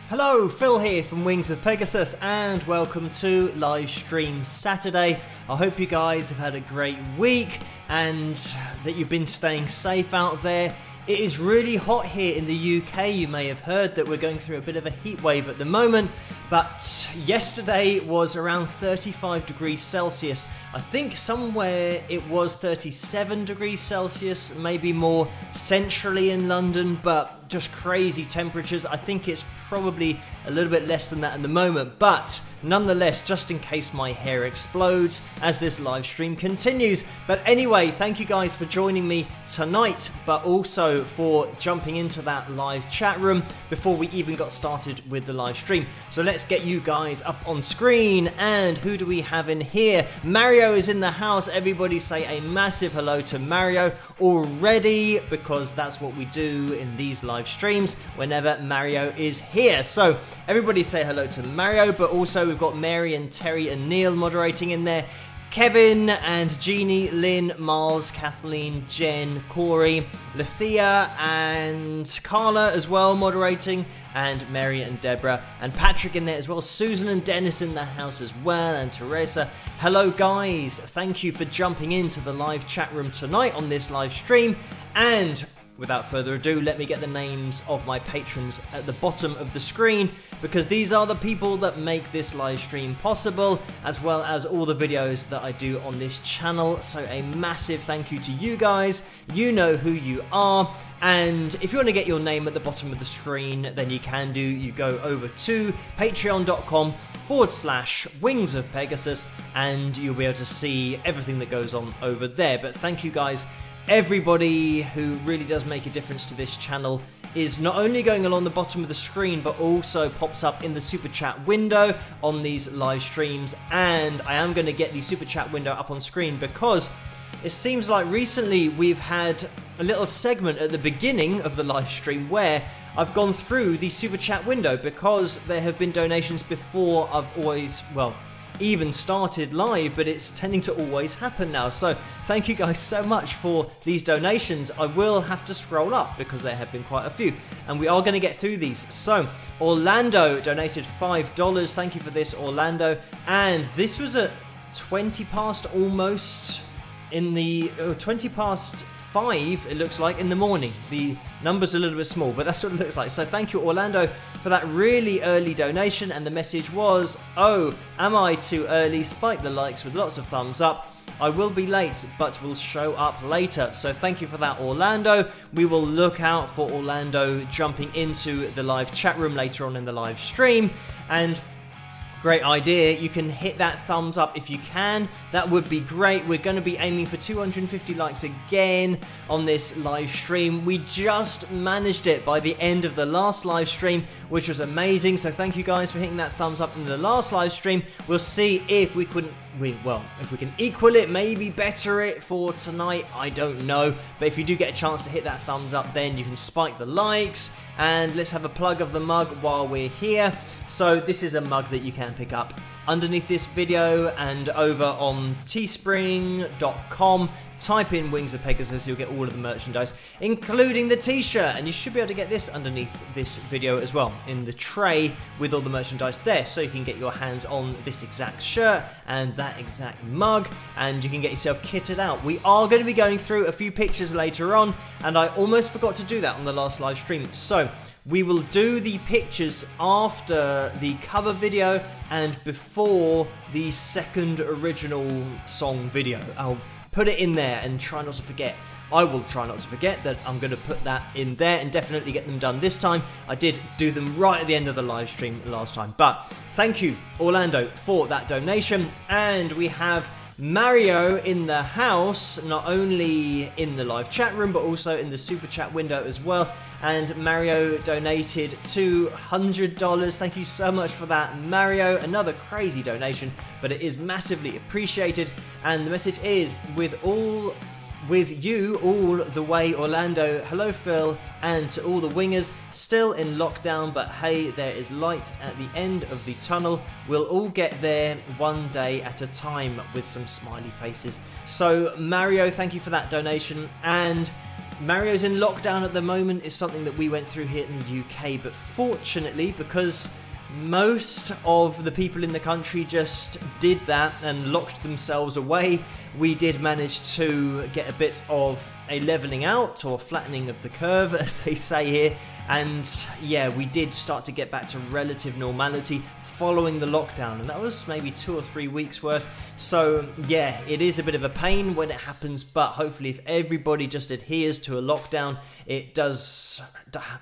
Hello, Phil here from Wings of Pegasus and welcome to Live Stream Saturday. I hope you guys have had a great week and that you've been staying safe out there. It is really hot here in the UK. You may have heard that we're going through a bit of a heat wave at the moment, but yesterday was around 35 degrees Celsius. I think somewhere it was 37 degrees Celsius, maybe more centrally in London, but just crazy temperatures. I think it's probably a little bit less than that at the moment, but nonetheless, just in case my hair explodes as this live stream continues. But anyway, thank you guys for joining me tonight, but also for jumping into that live chat room before we even got started with the live stream. So let's get you guys up on screen. And who do we have in here? Mario is in the house. Everybody say a massive hello to Mario already, because that's what we do in these live streams whenever Mario is here. So everybody say hello to Mario, but also we've got Mary and Terry and Neil moderating in there. Kevin and Jeannie, Lynn, Miles, Kathleen, Jen, Corey, Lethea and Carla as well moderating, and Mary and Deborah and Patrick in there as well. Susan and Dennis in the house as well, and Teresa. Hello guys, thank you for jumping into the live chat room tonight on this live stream. And without further ado, let me get the names of my patrons at the bottom of the screen, because these are the people that make this live stream possible, as well as all the videos that I do on this channel. So a massive thank you to you guys. You know who you are. And if you want to get your name at the bottom of the screen, then you can do. You go over to patreon.com/Wings of Pegasus, and you'll be able to see everything that goes on over there. But thank you guys. Everybody who really does make a difference to this channel is not only going along the bottom of the screen, but also pops up in the super chat window on these live streams. And I am going to get the super chat window up on screen, because it seems like recently we've had a little segment at the beginning of the live stream where I've gone through the super chat window, because there have been donations before I've always, well, even started live, but it's tending to always happen now. So thank you guys so much for these donations. I will have to scroll up because there have been quite a few, and we are going to get through these. So Orlando donated $5. Thank you for this, Orlando. And this was at 20 past almost in the 20 past 5, it looks like, in the morning. The number's a little bit small, but that's what it looks like. So thank you, Orlando, for that really early donation. And the message was, oh, am I too early? Spike the likes with lots of thumbs up. I will be late, but will show up later. So thank you for that, Orlando. We will look out for Orlando jumping into the live chat room later on in the live stream. And great idea. You can hit that thumbs up if you can. That would be great. We're going to be aiming for 250 likes again on this live stream. We just managed it by the end of the last live stream, which was amazing. So thank you guys for hitting that thumbs up in the last live stream. We'll see if we can equal it, maybe better it for tonight. I don't know. But if you do get a chance to hit that thumbs up, then you can spike the likes. And let's have a plug of the mug while we're here. So this is a mug that you can pick up underneath this video, and over on teespring.com, type in Wings of Pegasus, you'll get all of the merchandise, including the t-shirt, and you should be able to get this underneath this video as well, in the tray with all the merchandise there, so you can get your hands on this exact shirt and that exact mug, and you can get yourself kitted out. We are going to be going through a few pictures later on, and I almost forgot to do that on the last live stream. So we will do the pictures after the cover video and before the second original song video. I'll put it in there and try not to forget. I will try not to forget that I'm going to put that in there and definitely get them done this time. I did do them right at the end of the live stream last time. But thank you, Orlando, for that donation. And we have Mario in the house, not only in the live chat room, but also in the super chat window as well. And Mario donated $200. Thank you so much for that, Mario. Another crazy donation, but it is massively appreciated. And the message is, with you all the way, Orlando. Hello, Phil, and to all the wingers still in lockdown, but hey, there is light at the end of the tunnel. We'll all get there one day at a time, with some smiley faces. So Mario, thank you for that donation. And Mario's in lockdown at the moment is something that we went through here in the UK, but fortunately, because most of the people in the country just did that and locked themselves away, we did manage to get a bit of a leveling out or flattening of the curve, as they say here. And yeah, we did start to get back to relative normality following the lockdown, and that was maybe 2 or 3 weeks worth. So yeah, it is a bit of a pain when it happens, but hopefully if everybody just adheres to a lockdown, it does,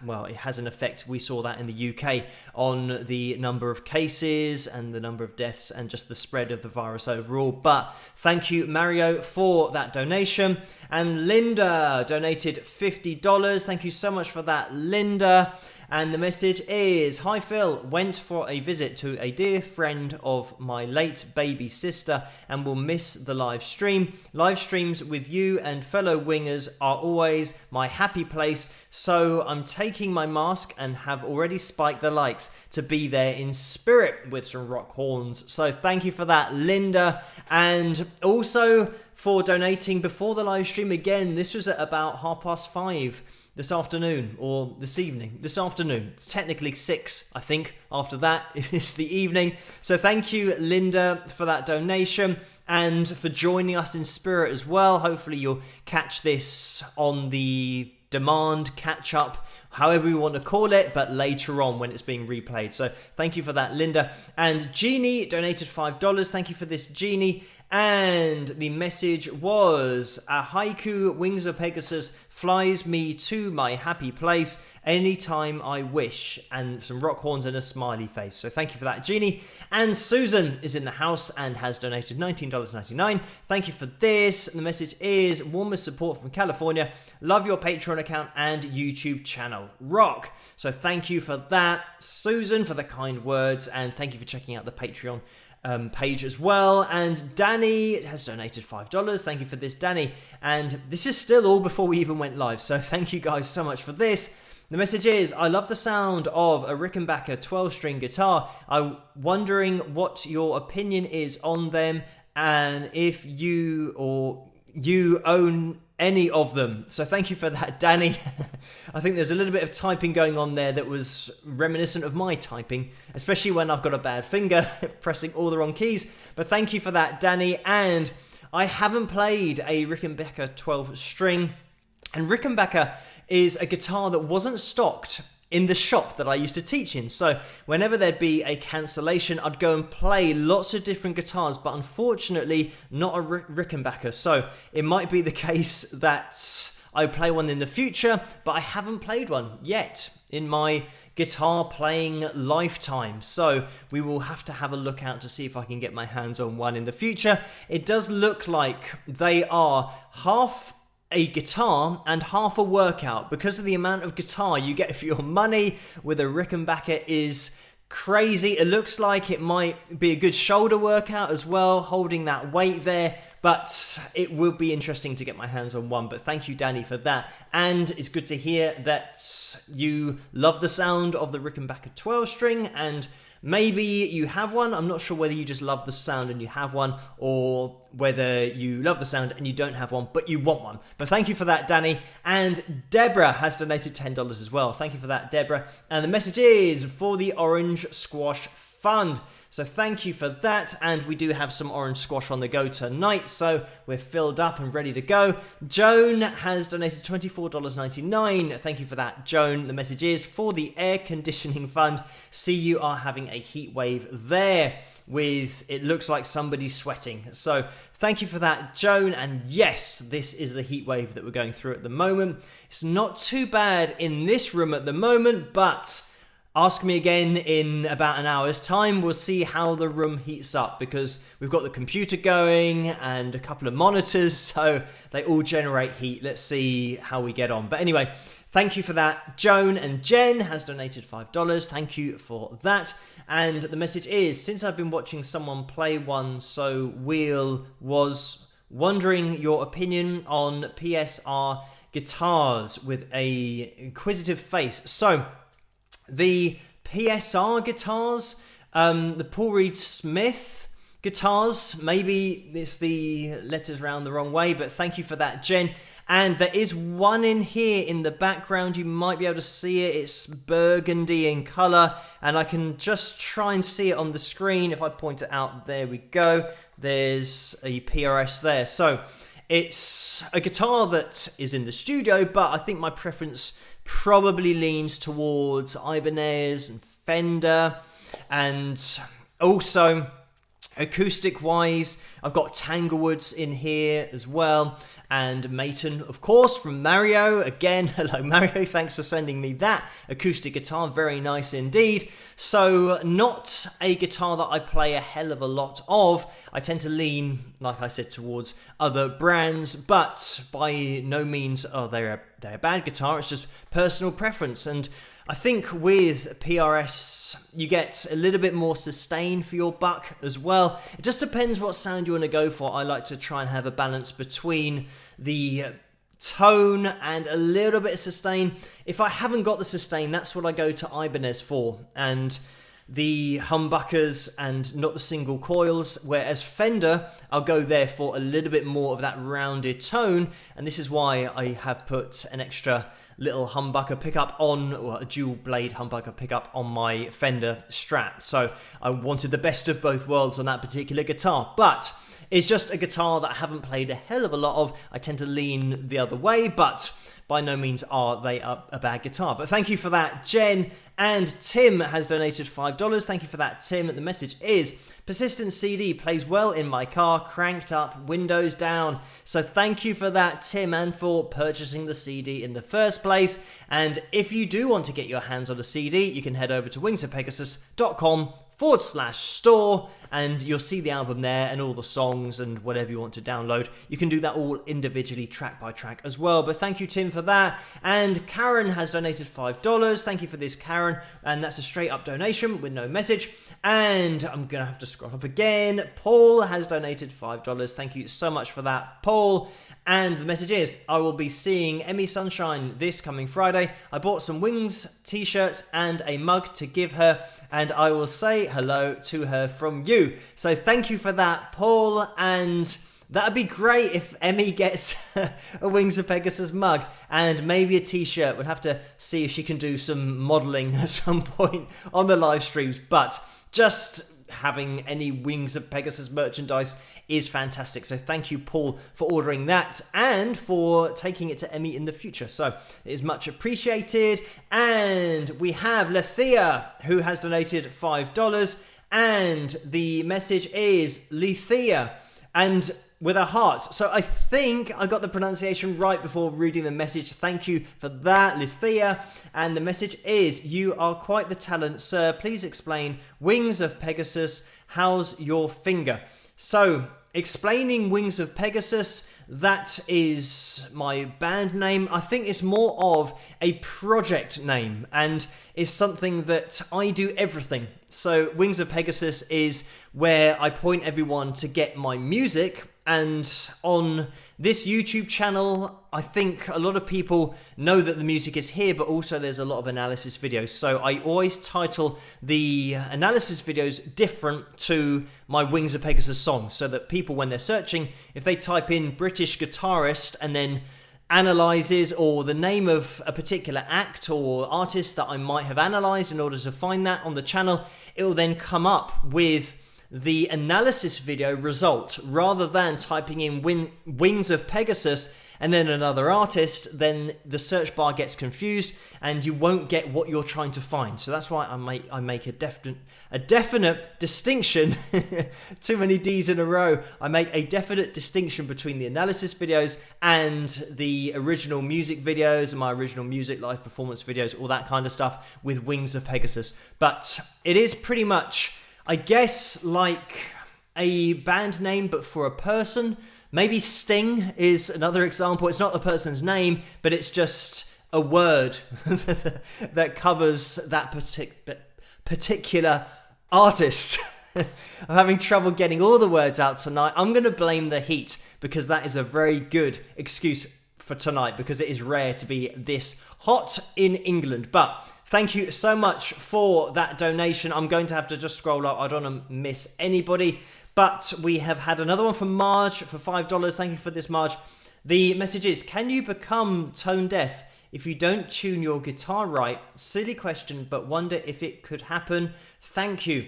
well, it has an effect. We saw that in the UK on the number of cases and the number of deaths and just the spread of the virus overall. But thank you, Mario, for that donation. And Linda donated $50. Thank you so much for that, Linda. And the message is, hi Phil, went for a visit to a dear friend of my late baby sister and will miss the live stream. Live streams with you and fellow wingers are always my happy place, so I'm taking my mask and have already spiked the likes to be there in spirit with some rock horns. So thank you for that, Linda. And also for donating before the live stream. Again, this was at about 5:30 this afternoon, or this evening. This afternoon. It's technically 6, I think. After that, it's the evening. So thank you, Linda, for that donation and for joining us in spirit as well. Hopefully you'll catch this on the demand catch-up, however you want to call it, but later on when it's being replayed. So thank you for that, Linda. And Jeannie donated $5. Thank you for this, Jeannie. And the message was, a haiku wings of Pegasus flies me to my happy place anytime I wish, and some rock horns and a smiley face. So thank you for that, Jeannie. And Susan is in the house and has donated $19.99. Thank you for this. The message is, warmest support from California. Love your Patreon account and YouTube channel. Rock. So thank you for that, Susan, for the kind words, and thank you for checking out the Patreon page as well. And Danny has donated $5. Thank you for this, Danny. And this is still all before we even went live, so thank you guys so much for this. The message is, I love the sound of a Rickenbacker 12-string guitar. I'm wondering what your opinion is on them and if you own any of them. So thank you for that, Danny. I think there's a little bit of typing going on there that was reminiscent of my typing, especially when I've got a bad finger pressing all the wrong keys. But thank you for that, Danny. And I haven't played a Rickenbacker 12-string, and Rickenbacker is a guitar that wasn't stocked in the shop that I used to teach in. So whenever there'd be a cancellation, I'd go and play lots of different guitars, but unfortunately not a Rickenbacker. So it might be the case that I play one in the future, but I haven't played one yet in my guitar playing lifetime. So we will have to have a look out to see if I can get my hands on one in the future. It does look like they are half a guitar and half a workout, because of the amount of guitar you get for your money with a Rickenbacker is crazy. It looks like it might be a good shoulder workout as well, holding that weight there, but it will be interesting to get my hands on one. But thank you, Danny, for that. And it's good to hear that you love the sound of the Rickenbacker 12-string, and maybe you have one. I'm not sure whether you just love the sound and you have one, or whether you love the sound and you don't have one, but you want one. But thank you for that, Danny. And Deborah has donated $10 as well. Thank you for that, Deborah. And the message is for the Orange Squash Fund. So thank you for that. And we do have some orange squash on the go tonight, so we're filled up and ready to go. Joan has donated $24.99. Thank you for that, Joan. The message is for the Air Conditioning Fund. See, you are having a heat wave there with, it looks like somebody's sweating. So thank you for that, Joan. And yes, this is the heat wave that we're going through at the moment. It's not too bad in this room at the moment, but ask me again in about an hour's time. We'll see how the room heats up, because we've got the computer going and a couple of monitors, so they all generate heat. Let's see how we get on. But anyway, thank you for that, Joan. And Jen has donated $5. Thank you for that. And the message is, since I've been watching someone play one so Wheel, was wondering your opinion on PSR guitars with a inquisitive face. So the PSR guitars, the Paul Reed Smith guitars, maybe it's the letters around the wrong way, but thank you for that, Jen. And there is one in here in the background. You might be able to see it. It's burgundy in color, and I can just try and see it on the screen. If I point it out, there we go. There's a PRS there. So it's a guitar that is in the studio, but I think my preference probably leans towards Ibanez and Fender. And also, acoustic wise, I've got Tanglewoods in here as well, and Maton, of course, from Mario. Again, hello Mario, thanks for sending me that acoustic guitar, very nice indeed. So not a guitar that I play a hell of a lot of. I tend to lean, like I said, towards other brands, but by no means are they a bad guitar. It's just personal preference. And I think with PRS, you get a little bit more sustain for your buck as well. It just depends what sound you want to go for. I like to try and have a balance between the tone and a little bit of sustain. If I haven't got the sustain, that's what I go to Ibanez for, and the humbuckers and not the single coils, whereas Fender, I'll go there for a little bit more of that rounded tone, and this is why I have put an extra little humbucker pickup on, or a dual blade humbucker pickup on my Fender Strat. So I wanted the best of both worlds on that particular guitar, but it's just a guitar that I haven't played a hell of a lot of. I tend to lean the other way, but by no means are they a bad guitar. But thank you for that, Jen. And Tim has donated $5. Thank you for that, Tim. The message is, persistent CD plays well in my car, cranked up, windows down. So thank you for that, Tim, and for purchasing the CD in the first place. And if you do want to get your hands on a CD, you can head over to wingsofpegasus.com/store, and you'll see the album there and all the songs and whatever you want to download. You can do that all individually, track by track as well. But thank you, Tim, for that. And Karen has donated $5. Thank you for this, Karen. And that's a straight up donation with no message. And I'm going to have to scroll up again. Paul has donated $5. Thank you so much for that, Paul. And the message is, I will be seeing Emmy Sunshine this coming Friday. I bought some Wings t-shirts and a mug to give her, and I will say hello to her from you. So thank you for that, Paul, and that'd be great if Emmy gets a Wings of Pegasus mug and maybe a t-shirt. We'll have to see if she can do some modelling at some point on the live streams, but just having any Wings of Pegasus merchandise is fantastic. So thank you, Paul, for ordering that and for taking it to Emmy in the future. So it is much appreciated. And we have Lethea, who has donated $5, and the message is Lethea, and with a heart. So I think I got the pronunciation right before reading the message. Thank you for that, Lethea. And the message is, you are quite the talent, sir. Please explain Wings of Pegasus. How's your finger? So, explaining Wings of Pegasus, that is my band name. I think it's more of a project name, and is something that I do everything. So, Wings of Pegasus is where I point everyone to get my music. And on this YouTube channel, I think a lot of people know that the music is here, but also there's a lot of analysis videos. So I always title the analysis videos different to my Wings of Pegasus songs, so that people, when they're searching, if they type in British guitarist and then analyzes, or the name of a particular act or artist that I might have analyzed in order to find that on the channel, it will then come up with the analysis video result, rather than typing in Wings of Pegasus and then another artist. Then the search bar gets confused and you won't get what you're trying to find. So that's why I make a definite distinction. Too many D's in a row. I make a definite distinction between the analysis videos and the original music videos, and my original music live performance videos, all that kind of stuff with Wings of Pegasus. But it is pretty much, I guess, like a band name, but for a person. Maybe Sting is another example. It's not the person's name, but it's just a word that covers that particular artist. I'm having trouble getting all the words out tonight. I'm going to blame the heat, because that is a very good excuse for tonight, because it is rare to be this hot in England. But thank you so much for that donation. I'm going to have to just scroll up. I don't want to miss anybody. But we have had another one from Marge for $5. Thank you for this, Marge. The message is, can you become tone deaf if you don't tune your guitar right? Silly question, but wonder if it could happen. Thank you.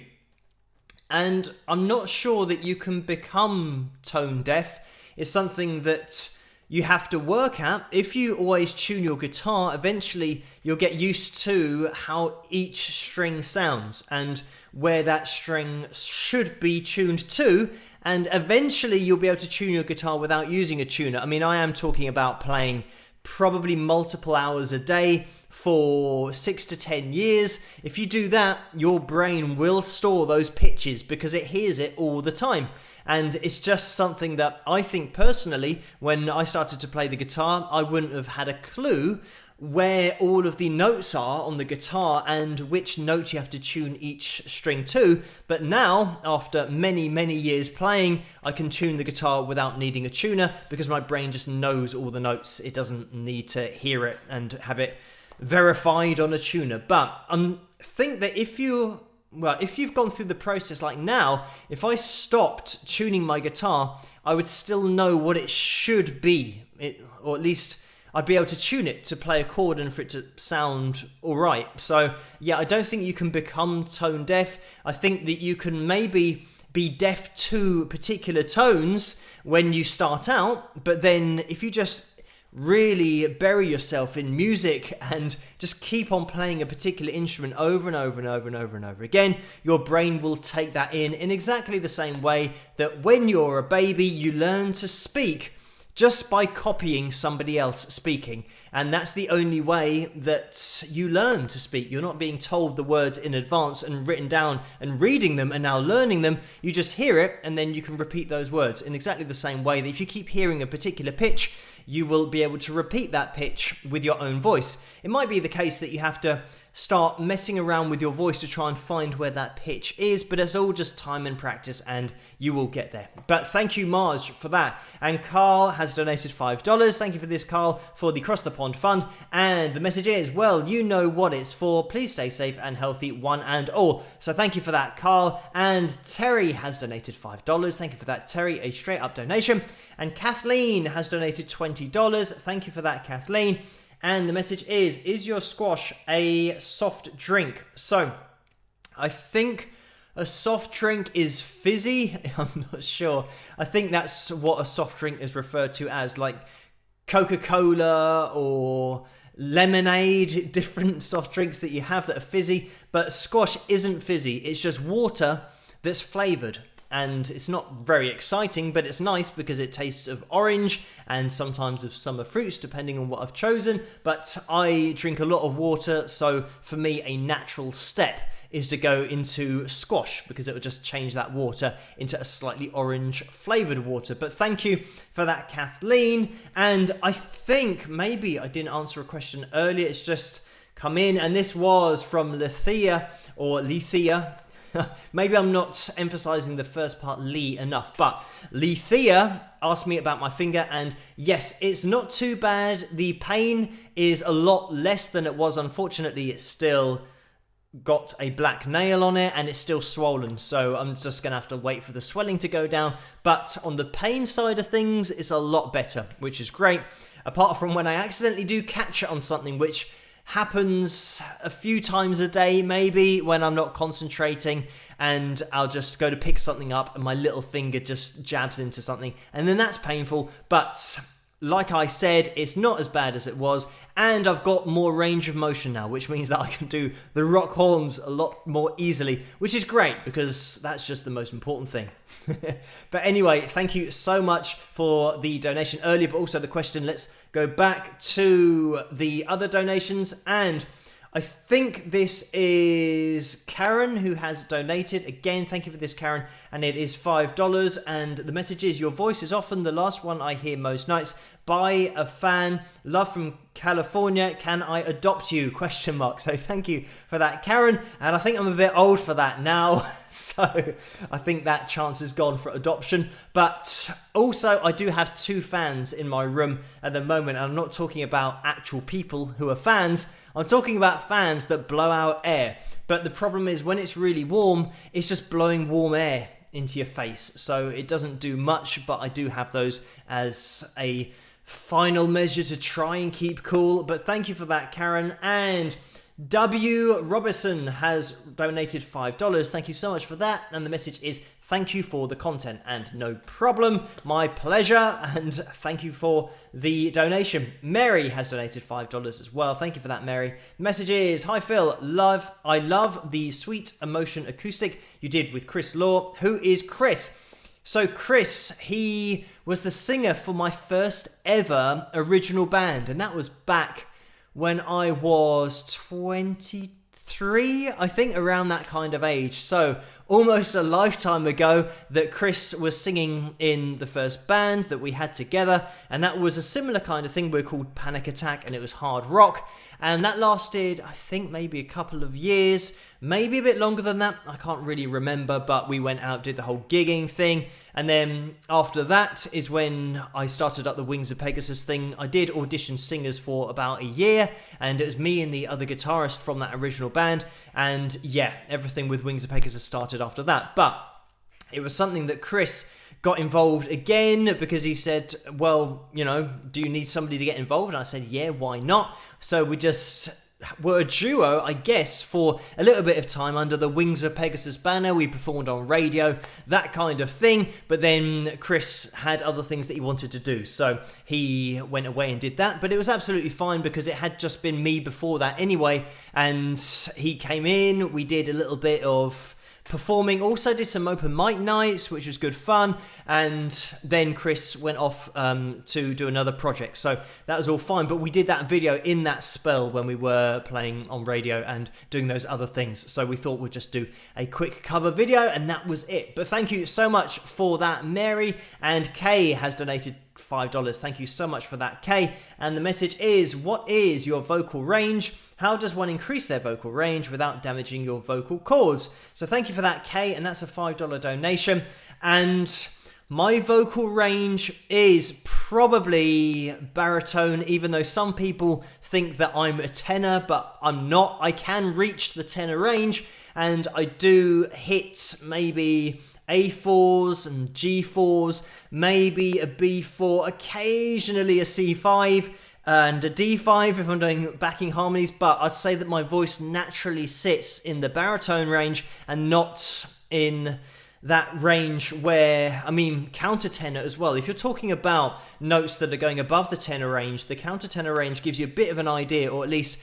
And I'm not sure that you can become tone deaf. It's something that you have to work at. If you always tune your guitar, eventually you'll get used to how each string sounds and where that string should be tuned to, and eventually you'll be able to tune your guitar without using a tuner. I mean, I am talking about playing probably multiple hours a day for 6 to 10 years. If you do that, your brain will store those pitches because it hears it all the time. And it's just something that I think personally, when I started to play the guitar, I wouldn't have had a clue where all of the notes are on the guitar and which note you have to tune each string to. But now, after many, many years playing, I can tune the guitar without needing a tuner because my brain just knows all the notes. It doesn't need to hear it and have it verified on a tuner. But I think that if you've gone through the process like now, if I stopped tuning my guitar, I would still know what it should be, or at least I'd be able to tune it to play a chord and for it to sound all right. So yeah, I don't think you can become tone deaf. I think that you can maybe be deaf to particular tones when you start out, but then if you just really bury yourself in music and just keep on playing a particular instrument over and over and over and over and over again, your brain will take that in exactly the same way that when you're a baby, you learn to speak just by copying somebody else speaking. And that's the only way that you learn to speak. You're not being told the words in advance and written down and reading them and now learning them. You just hear it and then you can repeat those words in exactly the same way that if you keep hearing a particular pitch, you will be able to repeat that pitch with your own voice. It might be the case that you have to start messing around with your voice to try and find where that pitch is, but it's all just time and practice and you will get there. But thank you, Marge, for that. And Carl has donated $5. Thank you for this, Carl, for the Cross the Pond Fund. And the message is, well, you know what it's for. Please stay safe and healthy, one and all. So thank you for that, Carl. And Terry has donated $5. Thank you for that, Terry, a straight up donation. And Kathleen has donated $20. Thank you for that, Kathleen. And the message is your squash a soft drink? So, I think a soft drink is fizzy. I'm not sure. I think that's what a soft drink is referred to as, like Coca-Cola or lemonade, different soft drinks that you have that are fizzy. But squash isn't fizzy. It's just water that's flavoured. And it's not very exciting, but it's nice because it tastes of orange and sometimes of summer fruits, depending on what I've chosen. But I drink a lot of water, so for me, a natural step is to go into squash because it will just change that water into a slightly orange flavoured water. But thank you for that, Kathleen. And I think maybe I didn't answer a question earlier. It's just come in, and this was from Lethea, or Lethea. Maybe I'm not emphasizing the first part, Lee, enough, but Lethea asked me about my finger, and yes, it's not too bad. The pain is a lot less than it was. Unfortunately, it's still got a black nail on it and it's still swollen, so I'm just gonna have to wait for the swelling to go down. But on the pain side of things, it's a lot better, which is great, apart from when I accidentally do catch it on something, which happens a few times a day, maybe, when I'm not concentrating, and I'll just go to pick something up and my little finger just jabs into something, and then that's painful. But like I said, it's not as bad as it was, and I've got more range of motion now, which means that I can do the rock horns a lot more easily, which is great because that's just the most important thing. But anyway, thank you so much for the donation earlier, but also the question. Let's go back to the other donations, and I think this is Karen who has donated. Again, thank you for this, Karen, and it is $5, and the message is, your voice is often the last one I hear most nights. By a fan, love from California, can I adopt you? Question mark. So thank you for that, Karen, and I think I'm a bit old for that now, so I think that chance is gone for adoption. But also, I do have 2 fans in my room at the moment, and I'm not talking about actual people who are fans. I'm talking about fans that blow out air. But the problem is, when it's really warm, it's just blowing warm air into your face, so it doesn't do much. But I do have those as a final measure to try and keep cool. But thank you for that, Karen. And W. Robertson has donated $5. Thank you so much for that. And the message is, thank you for the content. And no problem, my pleasure. And thank you for the donation. Mary has donated $5 as well. Thank you for that, Mary. The message is, hi Phil, I love the sweet emotion acoustic you did with Chris Law. Who is Chris? So Chris, he was the singer for my first ever original band. And that was back when I was 23, I think, around that kind of age. So almost a lifetime ago that Chris was singing in the first band that we had together. And that was a similar kind of thing. We were called Panic Attack, and it was hard rock. And that lasted, I think, maybe a couple of years, maybe a bit longer than that. I can't really remember, but we went out, did the whole gigging thing. And then after that is when I started up the Wings of Pegasus thing. I did audition singers for about a year, and it was me and the other guitarist from that original band. And yeah, everything with Wings of Pegasus started after that. But it was something that Chris got involved again because he said, well, you know, do you need somebody to get involved? And I said, yeah, why not? So we just were a duo, I guess, for a little bit of time under the Wings of Pegasus banner. We performed on radio, that kind of thing. But then Chris had other things that he wanted to do, so he went away and did that. But it was absolutely fine because it had just been me before that anyway. And he came in, we did a little bit of performing, also did some open mic nights, which was good fun, and then Chris went off to do another project, so that was all fine. But we did that video in that spell when we were playing on radio and doing those other things, so we thought we'd just do a quick cover video, and that was it. But thank you so much for that, Mary. And Kay has donated $5. Thank you so much for that, Kay. And the message is, what is your vocal range? How does one increase their vocal range without damaging your vocal cords? So thank you for that, Kay, and that's a $5 donation. And my vocal range is probably baritone, even though some people think that I'm a tenor, but I'm not. I can reach the tenor range, and I do hit maybe A4s and G4s, maybe a B4, occasionally a C5, and a D5 if I'm doing backing harmonies. But I'd say that my voice naturally sits in the baritone range and not in that range where, I mean, countertenor as well. If you're talking about notes that are going above the tenor range, the countertenor range gives you a bit of an idea, or at least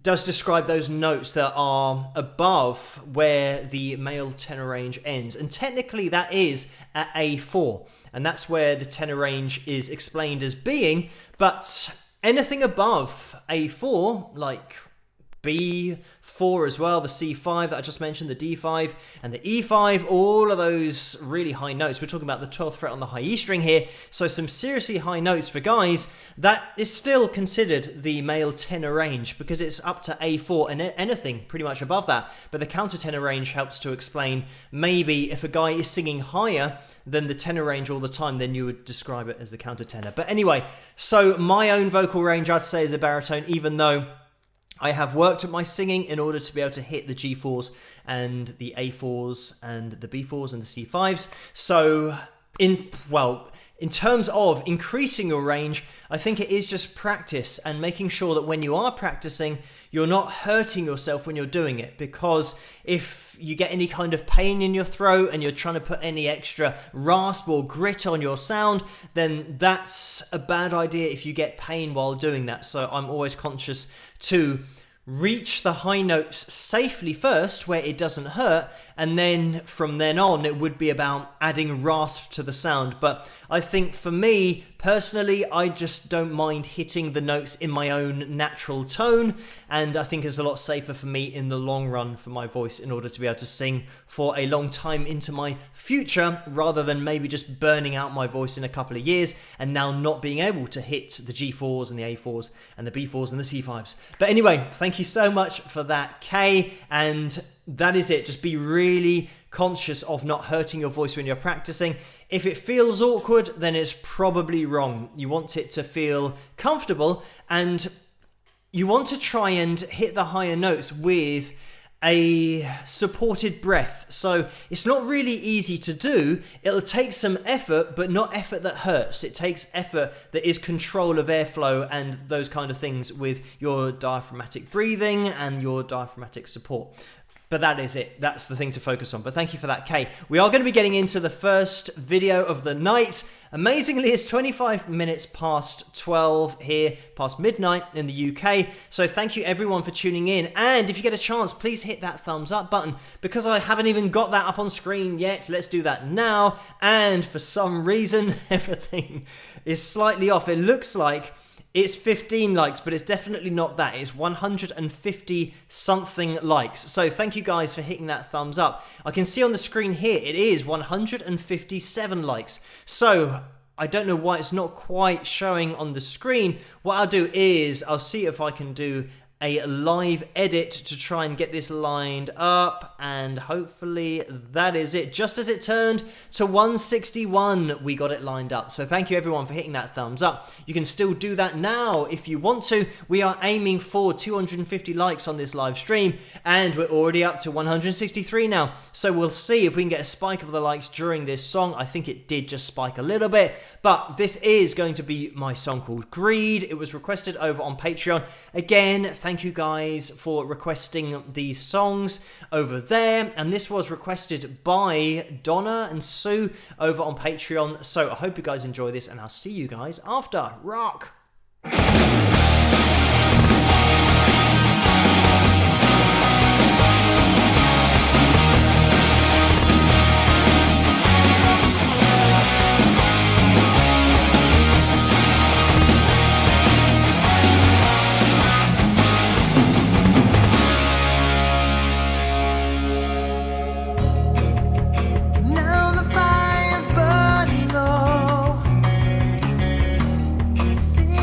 does describe those notes that are above where the male tenor range ends. And technically that is at A4, and that's where the tenor range is explained as being. But anything above A4, like B4 as well, the C5 that I just mentioned, the D5 and the E5, all of those really high notes. We're talking about the 12th fret on the high E string here, so some seriously high notes for guys. That is still considered the male tenor range because it's up to A4 and anything pretty much above that. But the countertenor range helps to explain maybe if a guy is singing higher than the tenor range all the time, then you would describe it as the countertenor. But anyway, so my own vocal range I'd say is a baritone, even though I have worked at my singing in order to be able to hit the G4s and the A4s and the B4s and the C5s. So in terms of increasing your range, I think it is just practice and making sure that when you are practicing, you're not hurting yourself when you're doing it. Because if you get any kind of pain in your throat and you're trying to put any extra rasp or grit on your sound, then that's a bad idea if you get pain while doing that. So I'm always conscious to reach the high notes safely first where it doesn't hurt, and then from then on it would be about adding rasp to the sound. But I think for me personally, I just don't mind hitting the notes in my own natural tone, and I think it's a lot safer for me in the long run for my voice in order to be able to sing for a long time into my future, rather than maybe just burning out my voice in a couple of years and now not being able to hit the G4s and the A4s and the B4s and the C5s. But anyway, thank you so much for that, Kay, and that is it. Just be really conscious of not hurting your voice when you're practicing. If it feels awkward, then it's probably wrong. You want it to feel comfortable, and you want to try and hit the higher notes with a supported breath. So it's not really easy to do. It'll take some effort, but not effort that hurts. It takes effort that is control of airflow and those kind of things with your diaphragmatic breathing and your diaphragmatic support. But that is it. That's the thing to focus on. But thank you for that, Kay. We are going to be getting into the first video of the night. Amazingly, it's 25 minutes past 12 here, past midnight in the UK. So thank you everyone for tuning in. And if you get a chance, please hit that thumbs up button. Because I haven't even got that up on screen yet, let's do that now. And for some reason, everything is slightly off. It looks like it's 15 likes, but it's definitely not that. It's 150 something likes. So thank you guys for hitting that thumbs up. I can see on the screen here, it is 157 likes. So I don't know why it's not quite showing on the screen. What I'll do is I'll see if I can do a live edit to try and get this lined up, and hopefully that is it. Just as it turned to 161, we got it lined up. So thank you everyone for hitting that thumbs up. You can still do that now if you want to. We are aiming for 250 likes on this live stream, and we're already up to 163 now. So we'll see if we can get a spike of the likes during this song. I think it did just spike a little bit, but this is going to be my song called Greed. It was requested over on Patreon. Again, thank you guys for requesting these songs over there, and this was requested by Donna and Sue over on Patreon. So I hope you guys enjoy this, and I'll see you guys after. Rock! Now the fire's burning low. See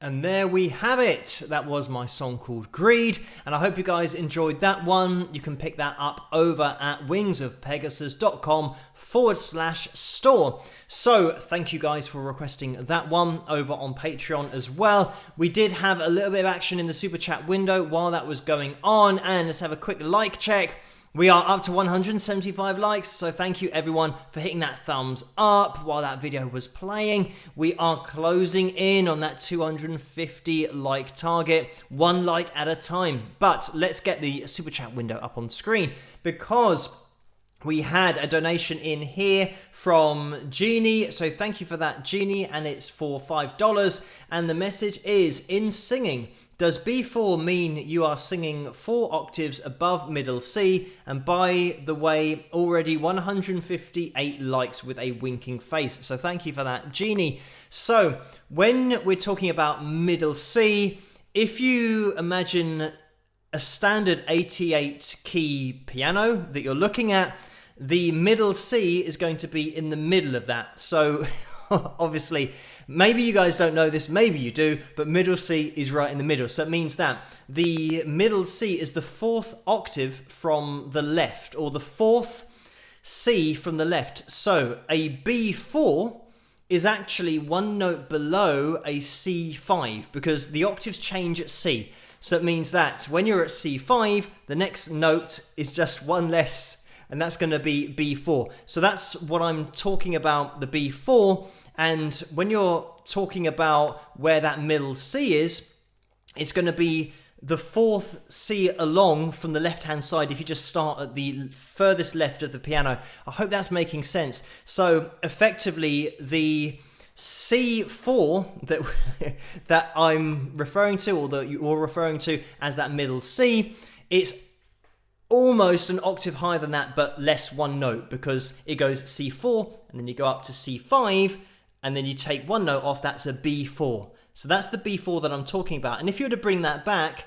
And there we have it. That was my song called Greed, and I hope you guys enjoyed that one. You can pick that up over at wingsofpegasus.com/store. So thank you guys for requesting that one over on Patreon as well. We did have a little bit of action in the super chat window while that was going on, and let's have a quick like check. We are up to 175 likes, so thank you everyone for hitting that thumbs up while that video was playing. We are closing in on that 250 like target, one like at a time. But let's get the super chat window up on screen, because we had a donation in here from Jeannie, so thank you for that, Jeannie, and it's for $5, and the message is, in singing, does B4 mean you are singing 4 octaves above middle C? And by the way, already 158 likes with a winking face. So thank you for that, Jeannie. So when we're talking about middle C, if you imagine a standard 88 key piano that you're looking at, the middle C is going to be in the middle of that. So obviously, maybe you guys don't know this, maybe you do, but middle C is right in the middle. So it means that the middle C is the 4th octave from the left, or the 4th C from the left. So a B4 is actually one note below a C5, because the octaves change at C. So it means that when you're at C5, the next note is just one less, and that's going to be B4. So that's what I'm talking about, the B4. And when you're talking about where that middle C is, it's going to be the 4th C along from the left-hand side if you just start at the furthest left of the piano. I hope that's making sense. So effectively, the C4 that I'm referring to, or that you're referring to as that middle C, it's almost an octave higher than that, but less one note, because it goes C4, and then you go up to C5, and then you take one note off. That's a B4. So that's the B4 that I'm talking about. And if you were to bring that back,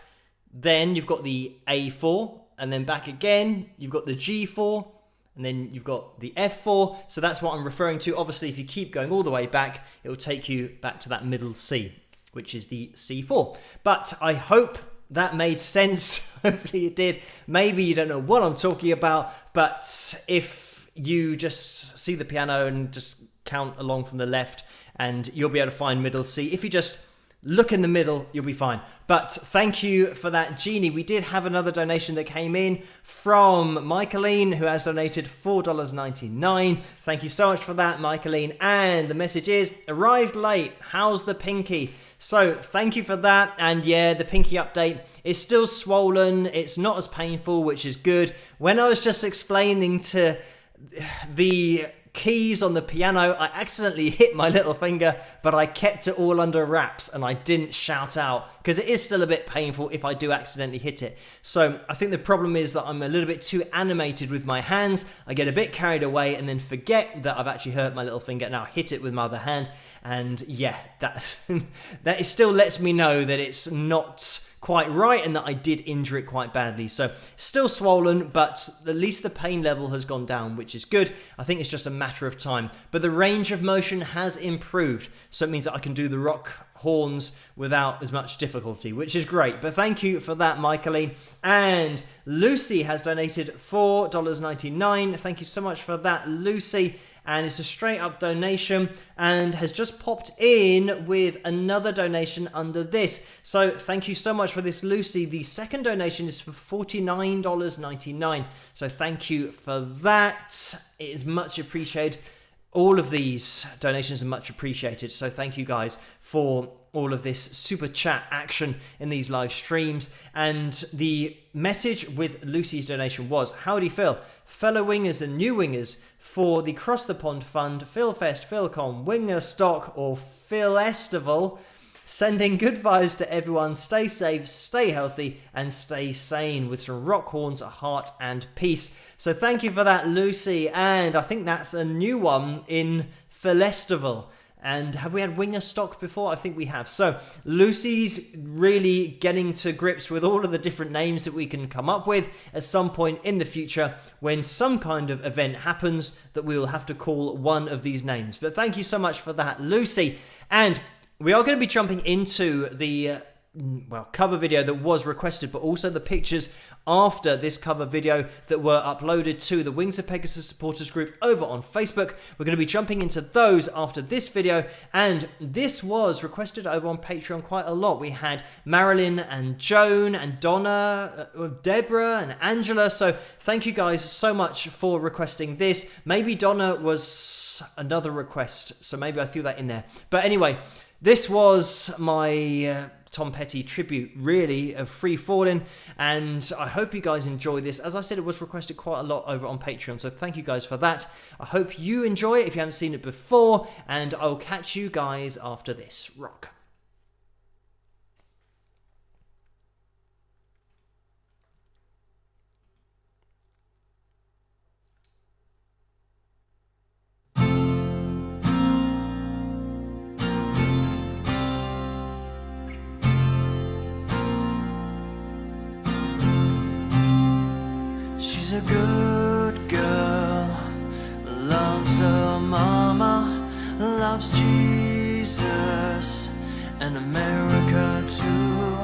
then you've got the A4, and then back again, you've got the G4, and then you've got the F4. So that's what I'm referring to. Obviously, if you keep going all the way back, it will take you back to that middle C, which is the C4. But I hope that made sense. Hopefully it did. Maybe you don't know what I'm talking about, but if you just see the piano and just count along from the left, and you'll be able to find middle C. If you just look in the middle, you'll be fine. But thank you for that, Jeannie. We did have another donation that came in from Michaeline, who has donated $4.99. Thank you so much for that, Michaeline. And the message is, arrived late, how's the pinky? So thank you for that. And yeah, the pinky update is still swollen. It's not as painful, which is good. When I was just explaining to the keys on the piano, I accidentally hit my little finger, but I kept it all under wraps and I didn't shout out, because it is still a bit painful if I do accidentally hit it. So I think the problem is that I'm a little bit too animated with my hands. I get a bit carried away and then forget that I've actually hurt my little finger. Now I hit it with my other hand, and yeah, that it still lets me know that it's not quite right and that I did injure it quite badly. So still swollen, but at least the pain level has gone down, which is good. I think it's just a matter of time. But the range of motion has improved, so it means that I can do the rock horns without as much difficulty, which is great. But thank you for that, Michaeline. And Lucy has donated $4.99. Thank you so much for that, Lucy. And it's a straight up donation, and has just popped in with another donation under this. So thank you so much for this, Lucy. The second donation is for $49.99. So thank you for that. It is much appreciated. All of these donations are much appreciated. So thank you guys for all of this super chat action in these live streams. And the message with Lucy's donation was, how do you feel? Fellow wingers and new wingers, for the Cross the Pond Fund, Philfest, Philcon, Winger Stock, or Philestival, sending good vibes to everyone. Stay safe, stay healthy, and stay sane, with some rock horns, heart, and peace. So thank you for that, Lucy. And I think that's a new one in Philestival. And have we had Winger Stock before? I think we have. So Lucy's really getting to grips with all of the different names that we can come up with at some point in the future, when some kind of event happens that we will have to call one of these names. But thank you so much for that, Lucy. And We are going to be jumping into the cover video that was requested, but also the pictures after this cover video that were uploaded to the Wings of Pegasus supporters group over on Facebook. We're going to be jumping into those after this video, and this was requested over on Patreon quite a lot. We had Marilyn and Joan and Donna, Deborah and Angela, so thank you guys so much for requesting this. Maybe Donna was another request, so maybe I threw that in there. But anyway, this was my Tom Petty tribute, really, of Free Falling, and I hope you guys enjoy this. As I said, it was requested quite a lot over on Patreon, so thank you guys for that. I hope you enjoy it if you haven't seen it before, and I'll catch you guys after this. Rock. She's a good girl, loves her mama, loves Jesus and America too.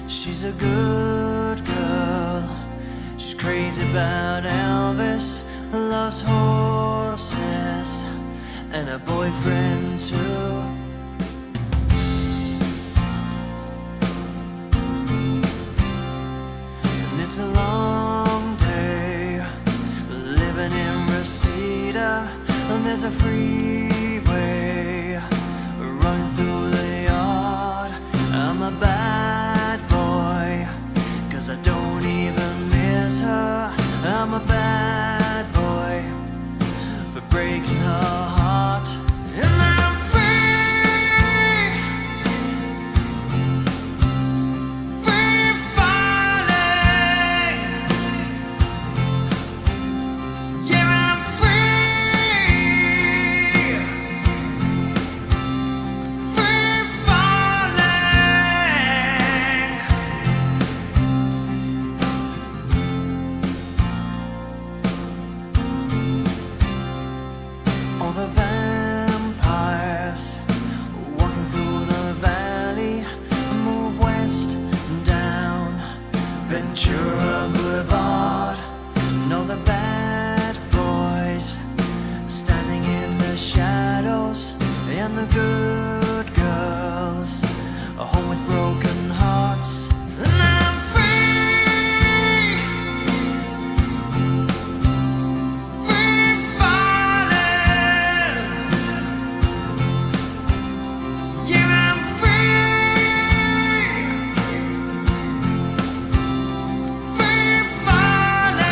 She's a good girl, she's crazy about Elvis, loves horses and a boyfriend too. And it's a long day living in Reseda, and there's a freeway running through the yard. I'm a bad boy, 'cause I don't even miss her. I'm a bad boy for breaking her heart. And I'm free, free falling. Yeah, I'm free, free falling. All the vampires walking through the valley move west and down Ventura Boulevard. And all the bad boys standing in the shadows, and the good girls are home with broken hearts. And I'm free, free falling. Yeah, I'm free, free falling.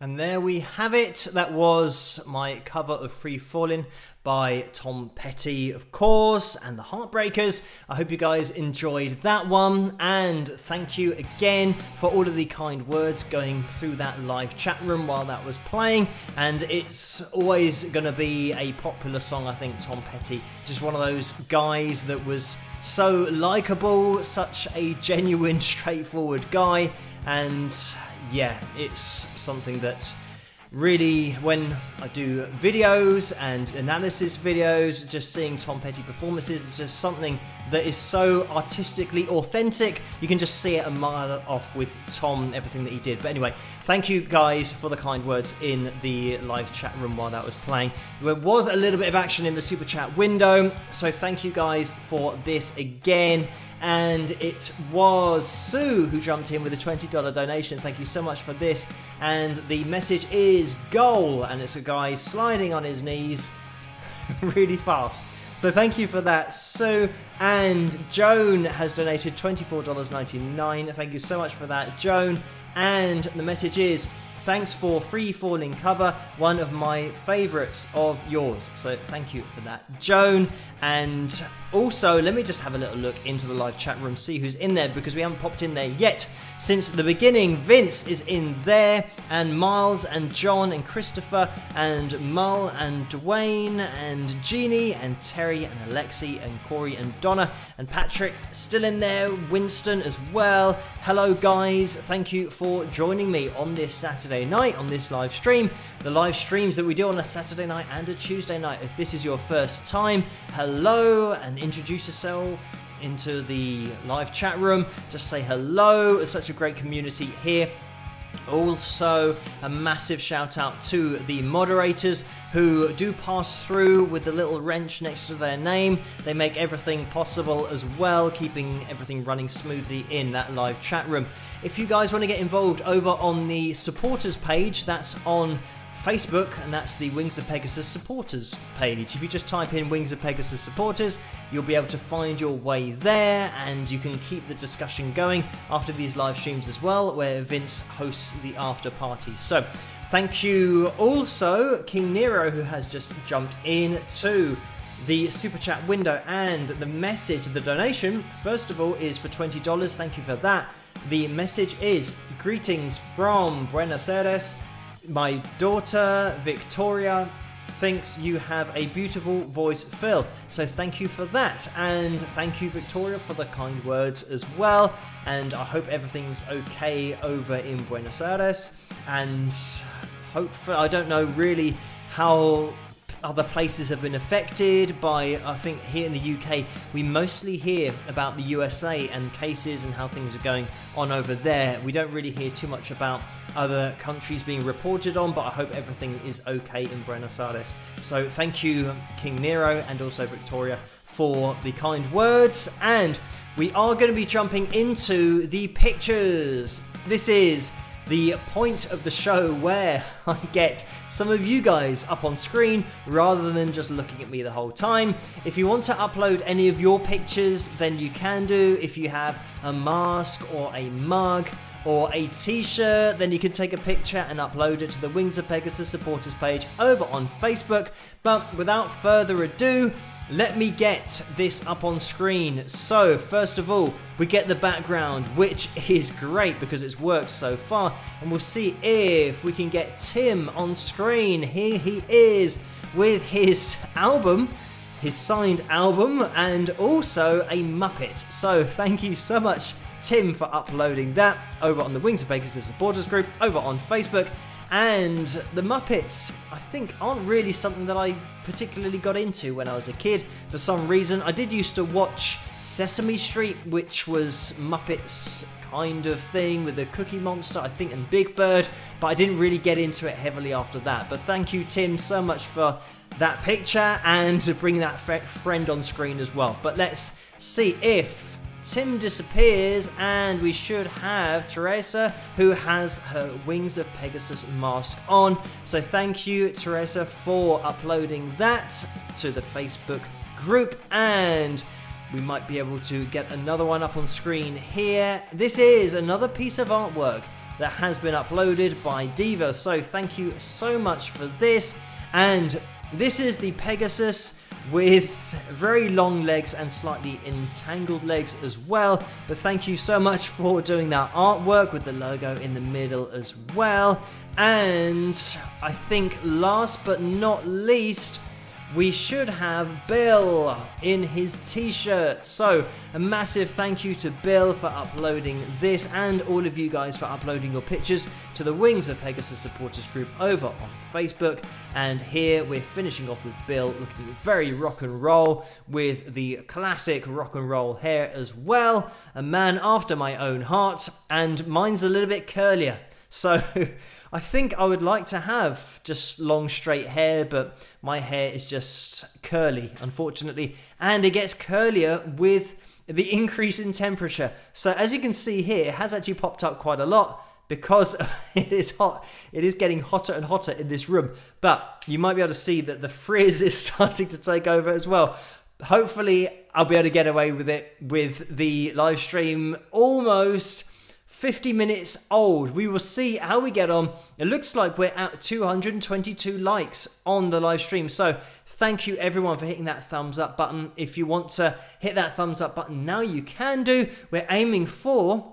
And there we have it. That was my cover of Free Fallin' by Tom Petty, of course, and the Heartbreakers. I hope you guys enjoyed that one, and thank you again for all of the kind words going through that live chat room while that was playing. And it's always going to be a popular song, I think. Tom Petty, just one of those guys that was so likable, such a genuine, straightforward guy. And yeah, it's something that really, when I do videos and analysis videos, just seeing Tom Petty performances, it's just something that is so artistically authentic. You can just see it a mile off with Tom, everything that he did. But anyway, thank you guys for the kind words in the live chat room while that was playing. There was a little bit of action in the super chat window, so thank you guys for this again. And it was Sue who jumped in with a $20 donation. Thank you so much for this. And the message is goal, and it's a guy sliding on his knees really fast. So thank you for that, Sue. And Joan has donated $24.99. Thank you so much for that, Joan. And the message is, thanks for Free Falling cover, one of my favourites of yours. So thank you for that, Joan. And also, let me just have a little look into the live chat room, see who's in there, because we haven't popped in there yet since the beginning. Vince is in there, and Miles, and John, and Christopher, and Mull, and Dwayne, and Jeannie, and Terry, and Alexi, and Corey, and Donna, and Patrick still in there, Winston as well. Hello guys, thank you for joining me on this Saturday night, on this live stream. The live streams that we do on a Saturday night and a Tuesday night. If this is your first time, hello, and introduce yourself into the live chat room. Just say hello. It's such a great community here. Also, a massive shout out to the moderators who do pass through with the little wrench next to their name. They make everything possible as well, keeping everything running smoothly in that live chat room. If you guys want to get involved over on the supporters page, that's on Facebook, and that's the Wings of Pegasus supporters page. If you just type in Wings of Pegasus supporters, you'll be able to find your way there, and you can keep the discussion going after these live streams as well, where Vince hosts the after party. So thank you also King Nero, who has just jumped in to the super chat window, and the message, the donation first of all is for $20. Thank you for that. The message is, greetings from Buenos Aires. My daughter Victoria thinks you have a beautiful voice, Phil. So thank you for that, and thank you Victoria for the kind words as well. And I hope everything's okay over in Buenos Aires, and hopefully, I don't know really how other places have been affected by, I think here in the UK we mostly hear about the USA and cases and how things are going on over there. We don't really hear too much about other countries being reported on, but I hope everything is okay in Buenos Aires. So thank you King Nero and also Victoria for the kind words, and we are going to be jumping into the pictures. This is the point of the show where I get some of you guys up on screen rather than just looking at me the whole time. If you want to upload any of your pictures, then you can do. If you have a mask or a mug or a t-shirt, then you can take a picture and upload it to the Wings of Pegasus supporters page over on Facebook. But without further ado, let me get this up on screen. So first of all, we get the background, which is great because it's worked so far, and we'll see if we can get Tim on screen. Here he is with his album, his signed album, and also a Muppet. So thank you so much, Tim, for uploading that over on the Wings of Pegasus supporters group over on Facebook. And the Muppets, I think, aren't really something that I particularly got into when I was a kid. For some reason, I did used to watch Sesame Street, which was Muppets kind of thing with the Cookie Monster, I think, and Big Bird, but I didn't really get into it heavily after that. But thank you, Tim, so much for that picture and to bring that friend on screen as well. But let's see if Tim disappears, and we should have Teresa, who has her Wings of Pegasus mask on. So thank you, Teresa, for uploading that to the Facebook group, and we might be able to get another one up on screen here. This is another piece of artwork that has been uploaded by Diva. So thank you so much for this. And this is the Pegasus with very long legs and slightly entangled legs as well. But thank you so much for doing that artwork with the logo in the middle as well. And I think last but not least, we should have Bill in his t-shirt. So a massive thank you to Bill for uploading this, and all of you guys for uploading your pictures to the Wings of Pegasus supporters group over on Facebook. And here we're finishing off with Bill looking very rock and roll with the classic rock and roll hair as well. A man after my own heart, and mine's a little bit curlier. So I think I would like to have just long straight hair, but my hair is just curly, unfortunately, and it gets curlier with the increase in temperature. So as you can see here, it has actually popped up quite a lot because it is hot. It is getting hotter and hotter in this room, but you might be able to see that the frizz is starting to take over as well. Hopefully I'll be able to get away with it with the live stream almost 50 minutes old. We will see how we get on. It looks like we're at 222 likes on the live stream. So thank you everyone for hitting that thumbs up button. If you want to hit that thumbs up button now, you can do. We're aiming for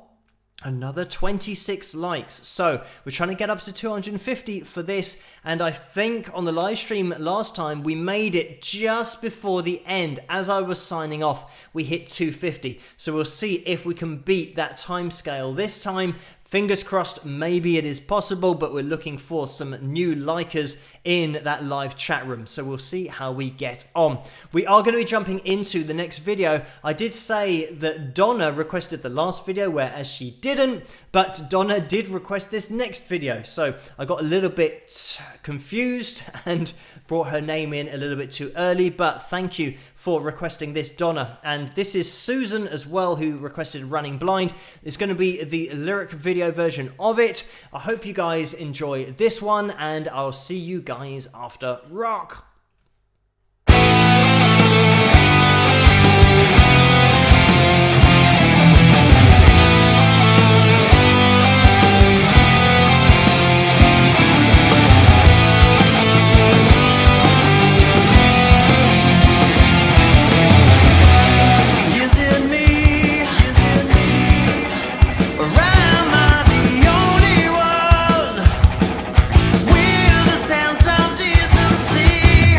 another 26 likes. So we're trying to get up to 250 for this. And I think on the live stream last time, we made it just before the end. As I was signing off, we hit 250. So we'll see if we can beat that time scale this time. Fingers crossed, maybe it is possible, but we're looking for some new likers in that live chat room. So we'll see how we get on. We are going to be jumping into the next video. I did say that Donna requested the last video, whereas she didn't, but Donna did request this next video. So I got a little bit confused and brought her name in a little bit too early, but thank you for requesting this, Donna. And this is Susan as well, who requested Running Blind. It's going to be the lyric video version of it. I hope you guys enjoy this one, and I'll see you guys after rock. Sense of decency.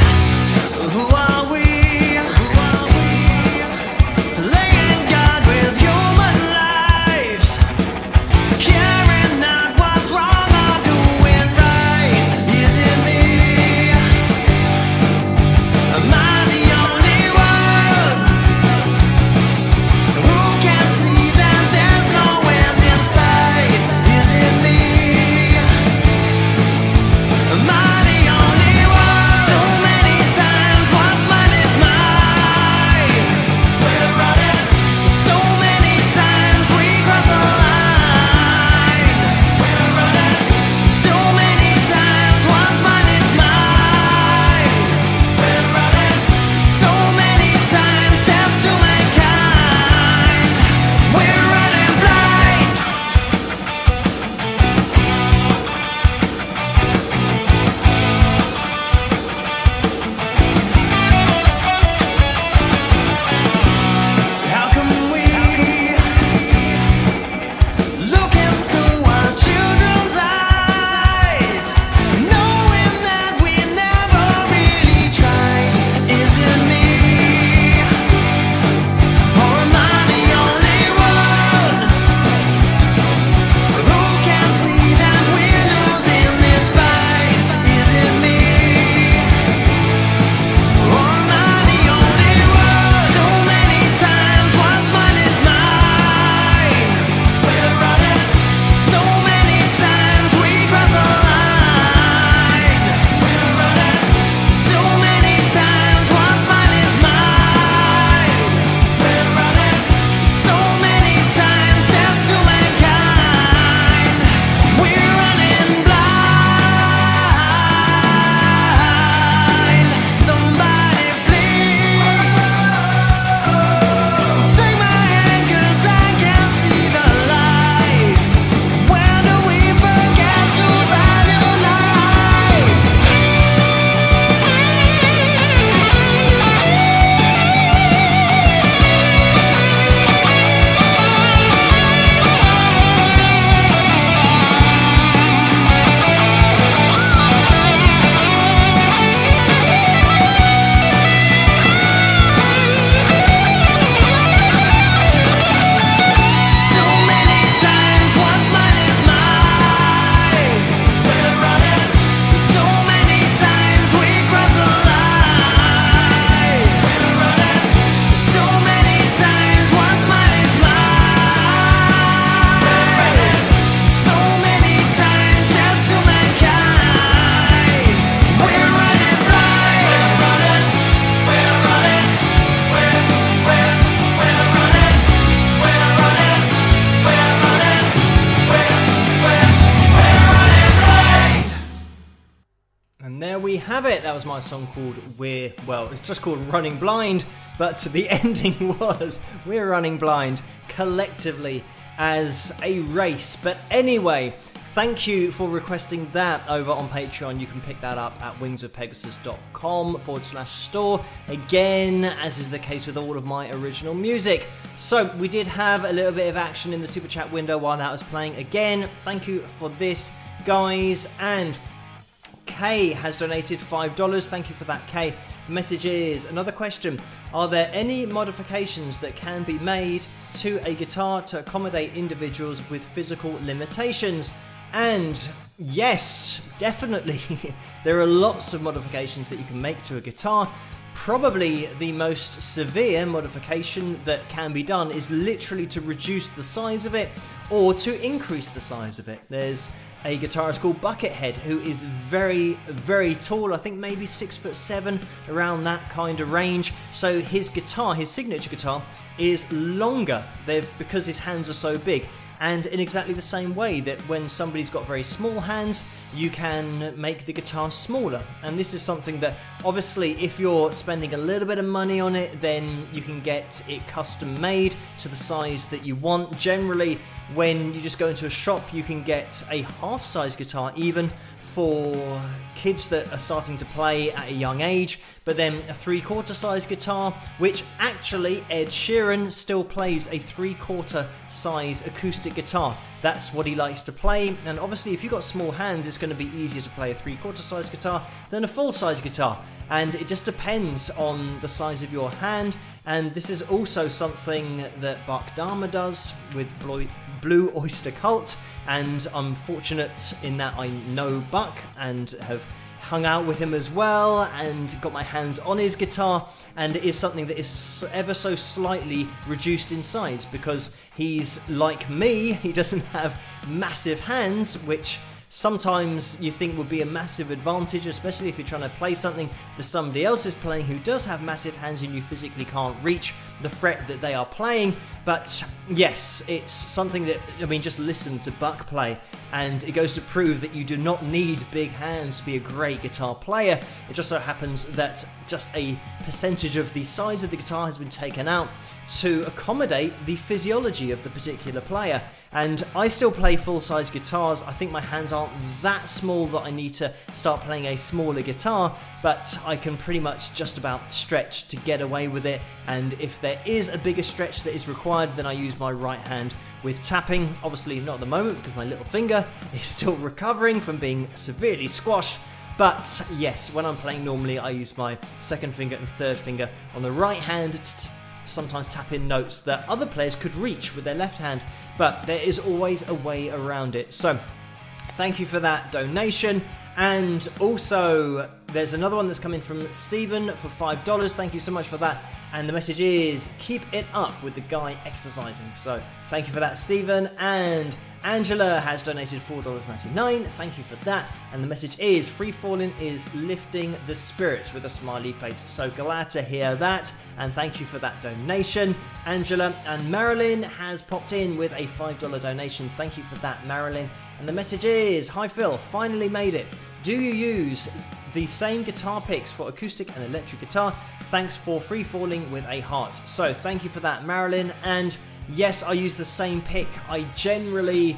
have it. That was my song called it's just called Running Blind, but the ending was We're Running Blind collectively as a race. But anyway, thank you for requesting that over on Patreon. You can pick that up at wingsofpegasus.com/store. Again, as is the case with all of my original music. So we did have a little bit of action in the super chat window while that was playing. Again, thank you for this, guys. And Kay has donated $5. Thank you for that, Kay. The message is, another question. Are there any modifications that can be made to a guitar to accommodate individuals with physical limitations? And yes, definitely. There are lots of modifications that you can make to a guitar. Probably the most severe modification that can be done is literally to reduce the size of it or to increase the size of it. There's a guitarist called Buckethead who is very, very tall. I think maybe 6'7", around that kind of range. So his guitar, his signature guitar, is longer because his hands are so big. And in exactly the same way that when somebody's got very small hands, you can make the guitar smaller. And this is something that, obviously, if you're spending a little bit of money on it, then you can get it custom made to the size that you want. Generally, when you just go into a shop, you can get a half-size guitar even for kids that are starting to play at a young age, but then a 3/4 size guitar, which actually Ed Sheeran still plays a 3/4 size acoustic guitar. That's what he likes to play, and obviously if you've got small hands, it's going to be easier to play a 3/4 size guitar than a full size guitar, and it just depends on the size of your hand. And this is also something that Buck Dharma does with Blue Oyster Cult, and I'm fortunate in that I know Buck and have hung out with him as well and got my hands on his guitar, and it is something that is ever so slightly reduced in size because he's like me. He doesn't have massive hands, which sometimes you think would be a massive advantage, especially if you're trying to play something that somebody else is playing who does have massive hands and you physically can't reach the fret that they are playing. But yes, it's something that, I mean, just listen to Buck play and it goes to prove that you do not need big hands to be a great guitar player. It just so happens that just a percentage of the size of the guitar has been taken out to accommodate the physiology of the particular player. And I still play full-size guitars. I think my hands aren't that small that I need to start playing a smaller guitar, but I can pretty much just about stretch to get away with it. And if there is a bigger stretch that is required, then I use my right hand with tapping. Obviously not at the moment because my little finger is still recovering from being severely squashed. But yes, when I'm playing normally, I use my second finger and third finger on the right hand to sometimes tap in notes that other players could reach with their left hand, but there is always a way around it. So thank you for that donation. And also there's another one that's coming from Stephen for $5. Thank you so much for that. And the message is, keep it up with the guy exercising. So thank you for that, Stephen. And Angela has donated $4.99. Thank you for that. And the message is, free falling is lifting the spirits, with a smiley face. So glad to hear that. And thank you for that donation, Angela. And Marilyn has popped in with a $5 donation. Thank you for that, Marilyn. And the message is, hi Phil, finally made it. Do you use the same guitar picks for acoustic and electric guitar? Thanks for free falling with a heart. So thank you for that, Marilyn. And yes, I use the same pick. I generally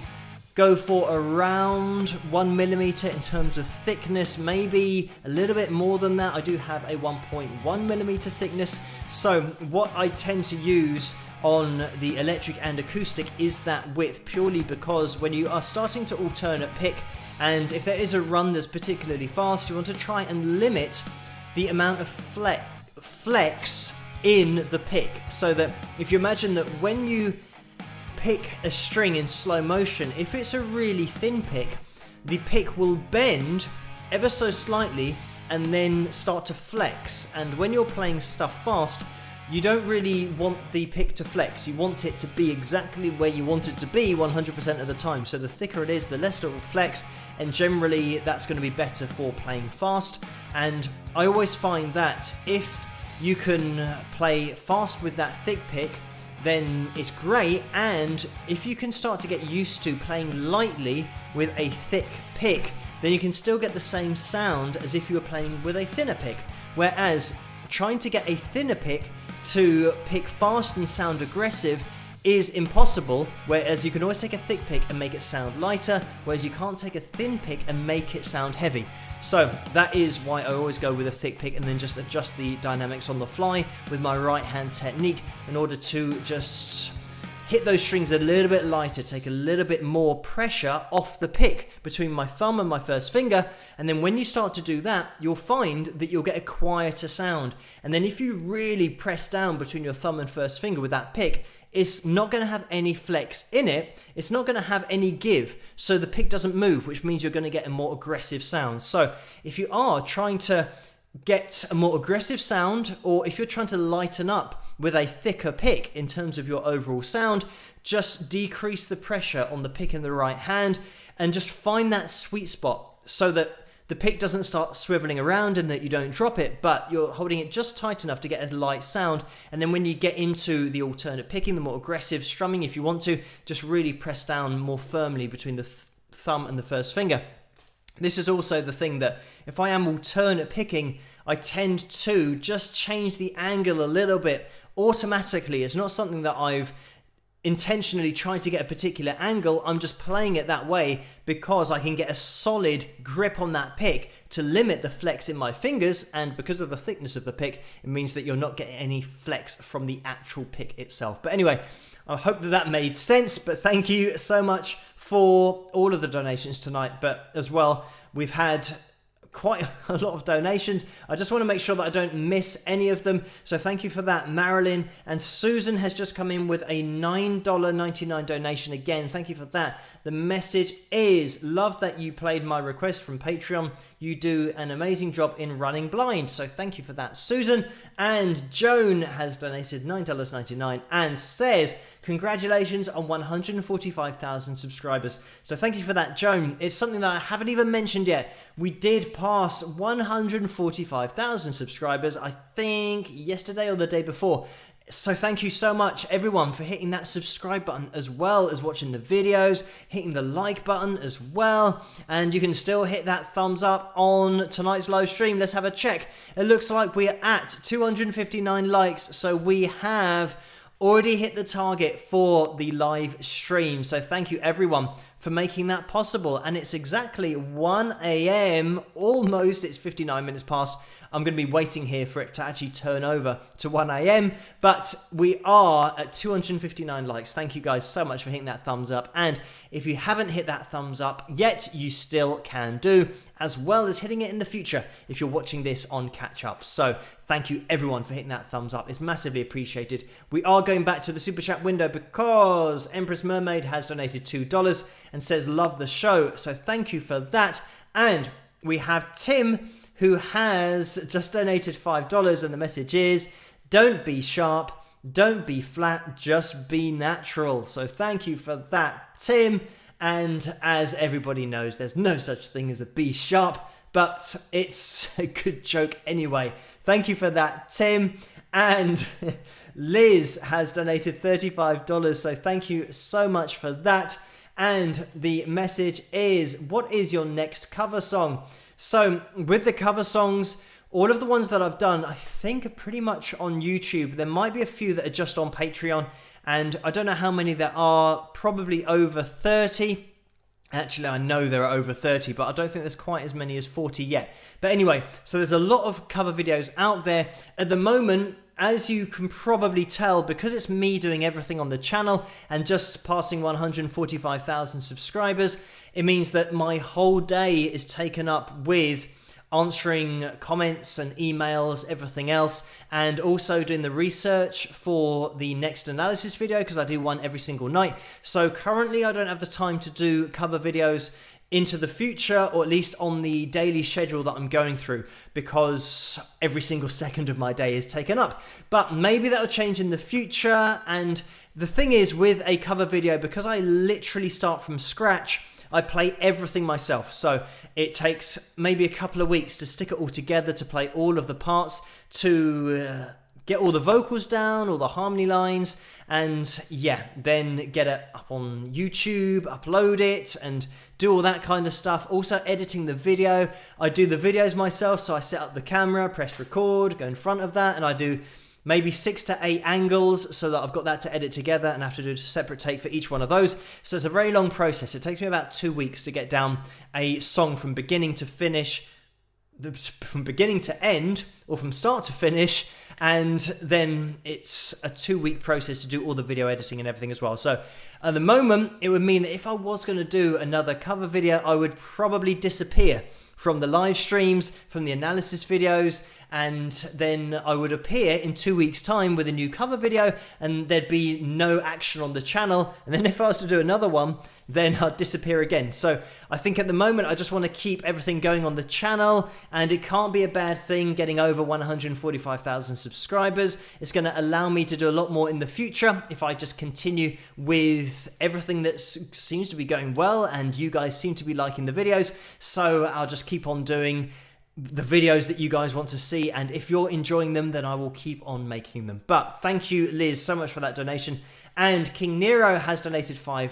go for around 1mm in terms of thickness, maybe a little bit more than that. I do have a 1.1mm thickness. So what I tend to use on the electric and acoustic is that width, purely because when you are starting to alternate pick, and if there is a run that's particularly fast, you want to try and limit the amount of flex in the pick, so that if you imagine that when you pick a string in slow motion, if it's a really thin pick, the pick will bend ever so slightly and then start to flex. And when you're playing stuff fast, you don't really want the pick to flex. You want it to be exactly where you want it to be 100% of the time. So the thicker it is, the less it will flex, and generally that's going to be better for playing fast. And I always find that if you can play fast with that thick pick, then it's great. And if you can start to get used to playing lightly with a thick pick, then you can still get the same sound as if you were playing with a thinner pick. Whereas trying to get a thinner pick to pick fast and sound aggressive is impossible, whereas you can always take a thick pick and make it sound lighter, whereas you can't take a thin pick and make it sound heavy. So that is why I always go with a thick pick and then just adjust the dynamics on the fly with my right hand technique in order to just hit those strings a little bit lighter, take a little bit more pressure off the pick between my thumb and my first finger. And then when you start to do that, you'll find that you'll get a quieter sound. And then if you really press down between your thumb and first finger with that pick, it's not going to have any flex in it. It's not going to have any give. So the pick doesn't move, which means you're going to get a more aggressive sound. So if you are trying to get a more aggressive sound, or if you're trying to lighten up with a thicker pick in terms of your overall sound, just decrease the pressure on the pick in the right hand and just find that sweet spot so that the pick doesn't start swiveling around and that you don't drop it, but you're holding it just tight enough to get a light sound. And then when you get into the alternate picking, the more aggressive strumming, if you want to, just really press down more firmly between the thumb and the first finger. This is also the thing that if I am alternate picking, I tend to just change the angle a little bit automatically. It's not something that I've intentionally tried to get a particular angle. I'm just playing it that way because I can get a solid grip on that pick to limit the flex in my fingers, and because of the thickness of the pick, it means that you're not getting any flex from the actual pick itself. But anyway, I hope that made sense, but thank you so much for all of the donations tonight. But as well, we've had quite a lot of donations. I just want to make sure that I don't miss any of them. So thank you for that, Marilyn. And Susan has just come in with a $9.99 donation. Again, thank you for that. The message is, love that you played my request from Patreon. You do an amazing job in running blind. So thank you for that, Susan. And Joan has donated $9.99 and says, congratulations on 145,000 subscribers. So thank you for that, Joan. It's something that I haven't even mentioned yet. We did pass 145,000 subscribers, I think yesterday or the day before. So thank you so much, everyone, for hitting that subscribe button as well as watching the videos, hitting the like button as well. And you can still hit that thumbs up on tonight's live stream. Let's have a check. It looks like we are at 259 likes. So we have already hit the target for the live stream. So thank you, everyone, for making that possible. And it's exactly 1 a.m. almost. It's 59 minutes past. I'm going to be waiting here for it to actually turn over to 1 a.m. But we are at 259 likes. Thank you guys so much for hitting that thumbs up. And if you haven't hit that thumbs up yet, you still can do, as well as hitting it in the future if you're watching this on catch up. So thank you, everyone, for hitting that thumbs up. It's massively appreciated. We are going back to the super chat window because Empress Mermaid has donated $2 and says, love the show. So thank you for that. And we have Tim, who has just donated $5, and the message is, don't be sharp, don't be flat, just be natural. So thank you for that, Tim. And as everybody knows, there's no such thing as a be sharp, but it's a good joke anyway. Thank you for that, Tim. And Liz has donated $35, so thank you so much for that. And the message is, what is your next cover song? So with the cover songs, all of the ones that I've done, I think, are pretty much on YouTube. There might be a few that are just on Patreon, and I don't know how many there are, probably over 30. Actually, I know there are over 30, but I don't think there's quite as many as 40 yet. But anyway, so there's a lot of cover videos out there. At the moment, as you can probably tell, because it's me doing everything on the channel and just passing 145,000 subscribers, it means that my whole day is taken up with answering comments and emails, everything else, and also doing the research for the next analysis video, because I do one every single night. So currently I don't have the time to do cover videos into the future, or at least on the daily schedule that I'm going through, because every single second of my day is taken up. But maybe that'll change in the future. And the thing is, with a cover video, because I literally start from scratch, I play everything myself. So it takes maybe a couple of weeks to stick it all together, to play all of the parts, to get all the vocals down, all the harmony lines, and yeah, then get it up on YouTube, upload it, and do all that kind of stuff. Also editing the video. I do the videos myself, so I set up the camera, press record, go in front of that, and I do maybe 6 to 8 angles so that I've got that to edit together and have to do a separate take for each one of those. So it's a very long process. It takes me about 2 weeks to get down a song from beginning to finish, from beginning to end, or from start to finish, and then it's a 2-week process to do all the video editing and everything as well. So at the moment, it would mean that if I was going to do another cover video, I would probably disappear from the live streams, from the analysis videos, and then I would appear in 2 weeks' time with a new cover video, and there'd be no action on the channel. And then if I was to do another one, then I'd disappear again. So I think at the moment I just want to keep everything going on the channel, and it can't be a bad thing getting over 145,000 subscribers. It's going to allow me to do a lot more in the future if I just continue with everything that seems to be going well, and you guys seem to be liking the videos. So I'll just keep on doing the videos that you guys want to see, and if you're enjoying them, then I will keep on making them. But thank you, Liz, so much for that donation. And King Nero has donated $5,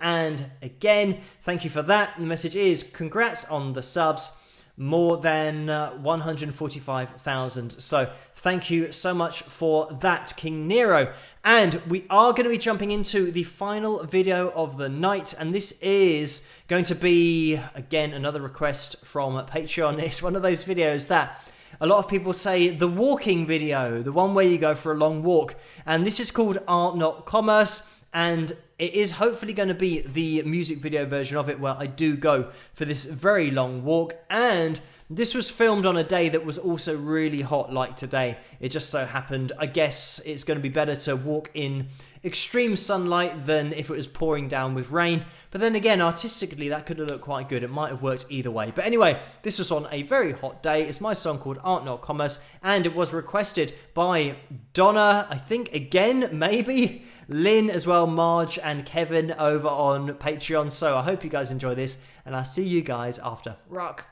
and again, thank you for that. And the message is, congrats on the subs, more than 145,000. So thank you so much for that, King Nero. And we are going to be jumping into the final video of the night, and this is going to be, again, another request from Patreon. It's one of those videos that a lot of people say, the walking video, the one where you go for a long walk. And this is called Art Not Commerce, and it is hopefully going to be the music video version of it, where I do go for this very long walk. And this was filmed on a day that was also really hot, like today. It just so happened, I guess it's going to be better to walk in extreme sunlight than if it was pouring down with rain. But then again, artistically, that could have looked quite good. It might have worked either way. But anyway, this was on a very hot day. It's my song called Art Not Commerce, and it was requested by Donna, I think, again, maybe, Lynn as well, Marge and Kevin over on Patreon. So I hope you guys enjoy this, and I'll see you guys after. Rock.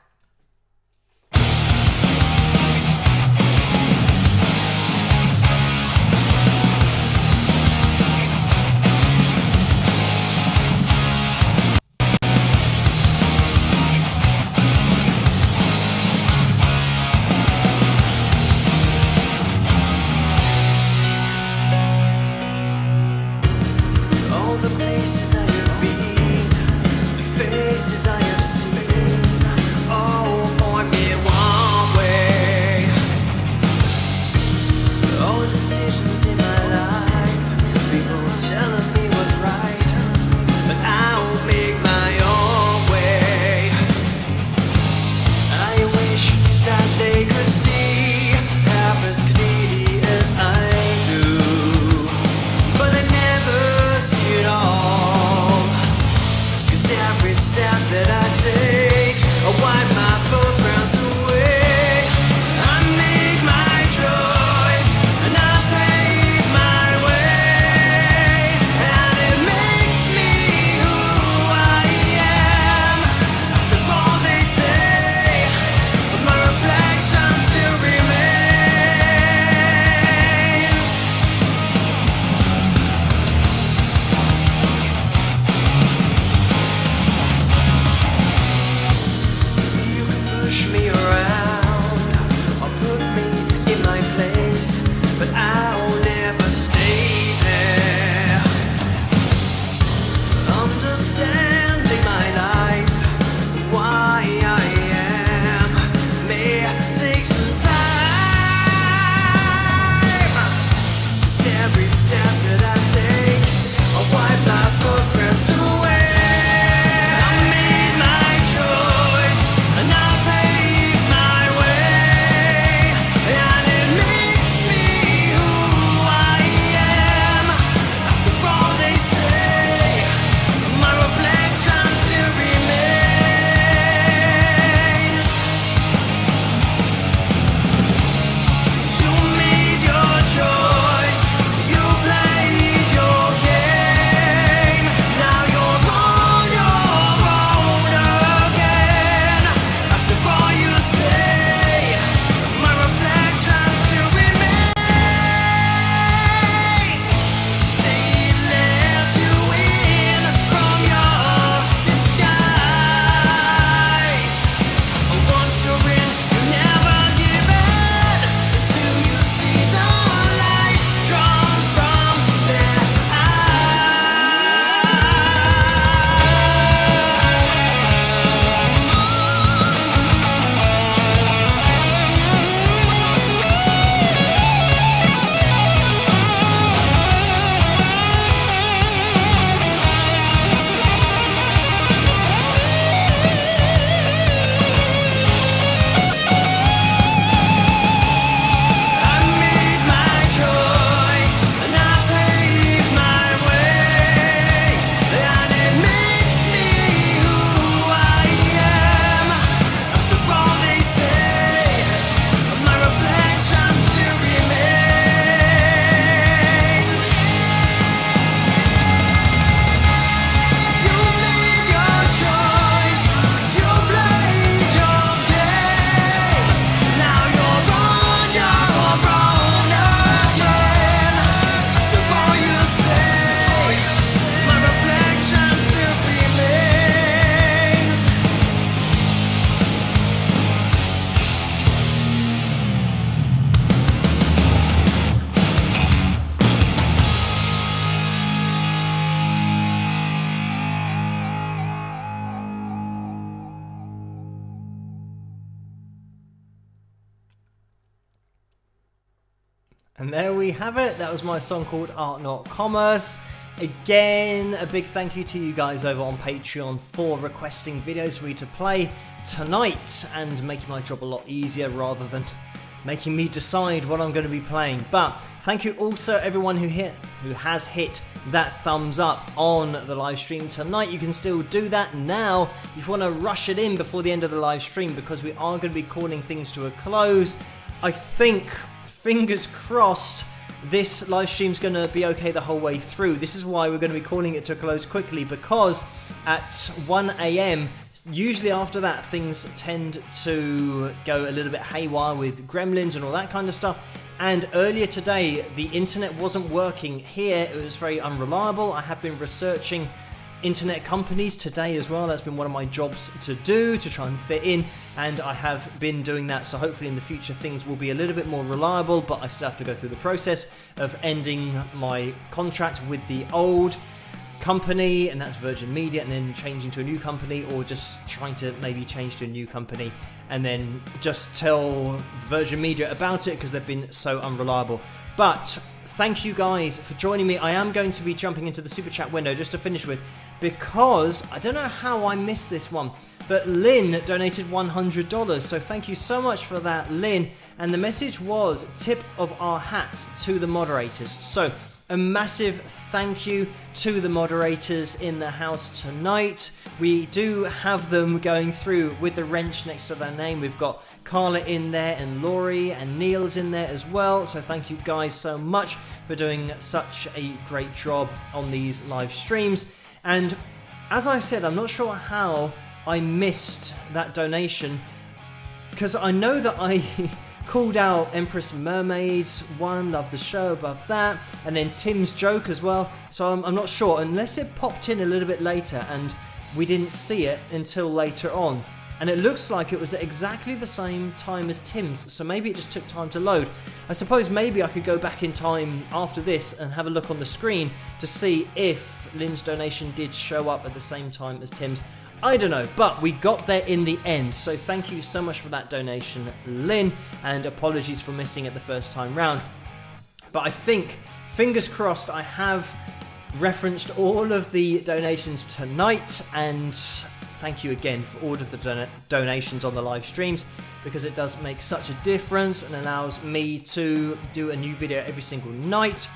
My reflection And there we have it. That was my song called Art Not Commerce. Again, a big thank you to you guys over on Patreon for requesting videos for me to play tonight and making my job a lot easier rather than making me decide what I'm going to be playing. But thank you also everyone who has hit that thumbs up on the live stream tonight. You can still do that now if you want to rush it in before the end of the live stream, because we are going to be calling things to a close. I think, fingers crossed, this live stream's going to be okay the whole way through. This is why we're going to be calling it to a close quickly, because at 1 AM, usually after that, things tend to go a little bit haywire with gremlins and all that kind of stuff. And earlier today, the internet wasn't working here. It was very unreliable. I have been researching internet companies today as well. That's been one of my jobs to do, to try and fit in, and I have been doing that. So hopefully in the future things will be a little bit more reliable, but I still have to go through the process of ending my contract with the old company, and that's Virgin Media, and then changing to a new company, or just trying to maybe change to a new company and then just tell Virgin Media about it because they've been so unreliable. But thank you guys for joining me. I am going to be jumping into the super chat window just to finish with, because I don't know how I missed this one, but Lynn donated $100, so thank you so much for that, Lynn. And the message was tip of our hats to the moderators. So a massive thank you to the moderators in the house tonight. We do have them going through with the wrench next to their name. We've got Carla in there, and Laurie and Neil's in there as well. So thank you guys so much for doing such a great job on these live streams. And as I said, I'm not sure how I missed that donation, because I know that I called out Empress Mermaids, one, love the show, above that, and then Tim's joke as well. So I'm not sure, unless it popped in a little bit later and we didn't see it until later on. And it looks like it was at exactly the same time as Tim's, so maybe it just took time to load. I suppose maybe I could go back in time after this and have a look on the screen to see if Lynn's donation did show up at the same time as Tim's. I don't know, but we got there in the end, so thank you so much for that donation, Lynn, and apologies for missing it the first time round. But I think, fingers crossed, I have referenced all of the donations tonight, and thank you again for all of the donations on the live streams, because it does make such a difference and allows me to do a new video every single night.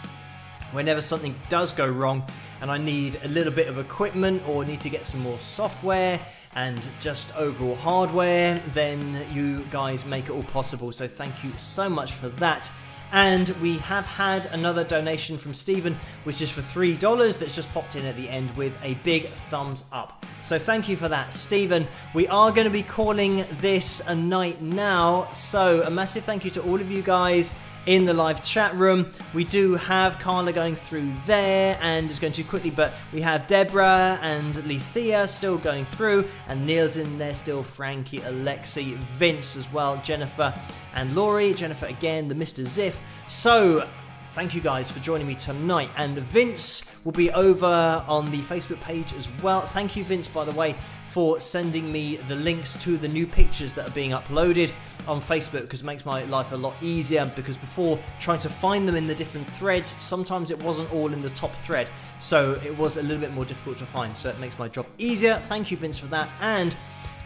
Whenever something does go wrong and I need a little bit of equipment or need to get some more software and just overall hardware, then you guys make it all possible. So thank you so much for that. And we have had another donation from Stephen, which is for $3, that's just popped in at the end with a big thumbs up. So thank you for that, Stephen. We are going to be calling this a night now, so a massive thank you to all of you guys in the live chat room. We do have Carla going through there, and it's going too quickly, but we have Deborah and Lethea still going through, and Neil's in there still, Frankie, Alexi, Vince as well, Jennifer and Laurie. Jennifer again, the Mr. Ziff. So thank you guys for joining me tonight, and Vince will be over on the Facebook page as well. Thank you, Vince, by the way, for sending me the links to the new pictures that are being uploaded on Facebook, because it makes my life a lot easier, because before, trying to find them in the different threads, sometimes it wasn't all in the top thread, so it was a little bit more difficult to find, so it makes my job easier. Thank you, Vince, for that. And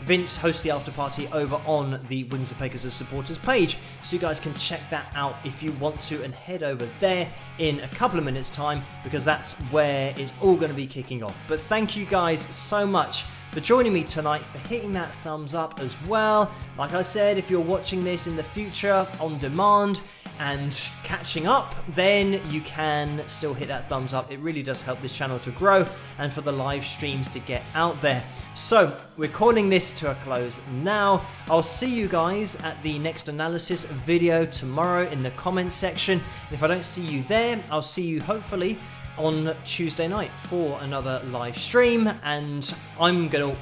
Vince hosts the after party over on the Wings of Pegasus supporters page, so you guys can check that out if you want to, and head over there in a couple of minutes time, because that's where it's all going to be kicking off. But thank you guys so much for joining me tonight, for hitting that thumbs up as well. Like I said, if you're watching this in the future on demand and catching up, then you can still hit that thumbs up. It really does help this channel to grow and for the live streams to get out there. So we're calling this to a close now. I'll see you guys at the next analysis video tomorrow in the comments section. If I don't see you there, I'll see you hopefully on Tuesday night for another live stream, and I'm gonna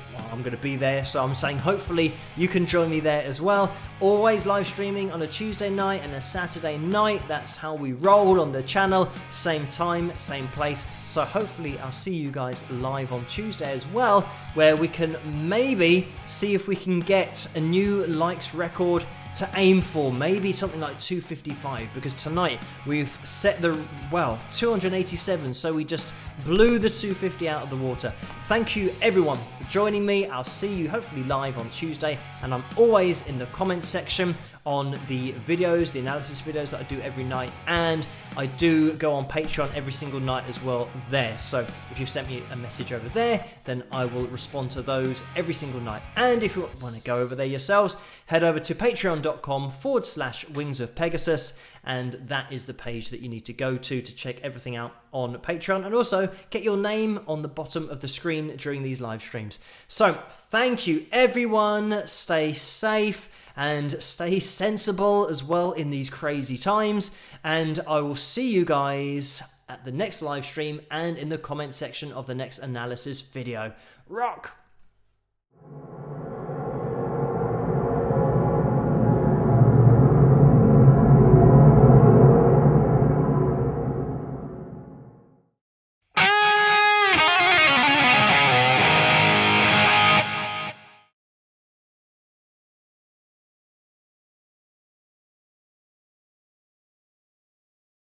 be there, so I'm saying hopefully you can join me there as well. Always live streaming on a Tuesday night and a Saturday night. That's how we roll on the channel, same time, same place. So hopefully I'll see you guys live on Tuesday as well, where we can maybe see if we can get a new likes record to aim for, maybe something like 255, because tonight we've set the, 287, so we just blew the 250 out of the water. Thank you everyone for joining me. I'll see you hopefully live on Tuesday, and I'm always in the comment section on the videos, the analysis videos that I do every night, and I do go on Patreon every single night as well there. So if you've sent me a message over there, then I will respond to those every single night. And if you want to go over there yourselves, head over to patreon.com/Wings of Pegasus, and that is the page that you need to go to check everything out on Patreon, and also get your name on the bottom of the screen during these live streams. So thank you everyone, stay safe and stay sensible as well in these crazy times, and I will see you guys at the next live stream and in the comment section of the next analysis video. Rock!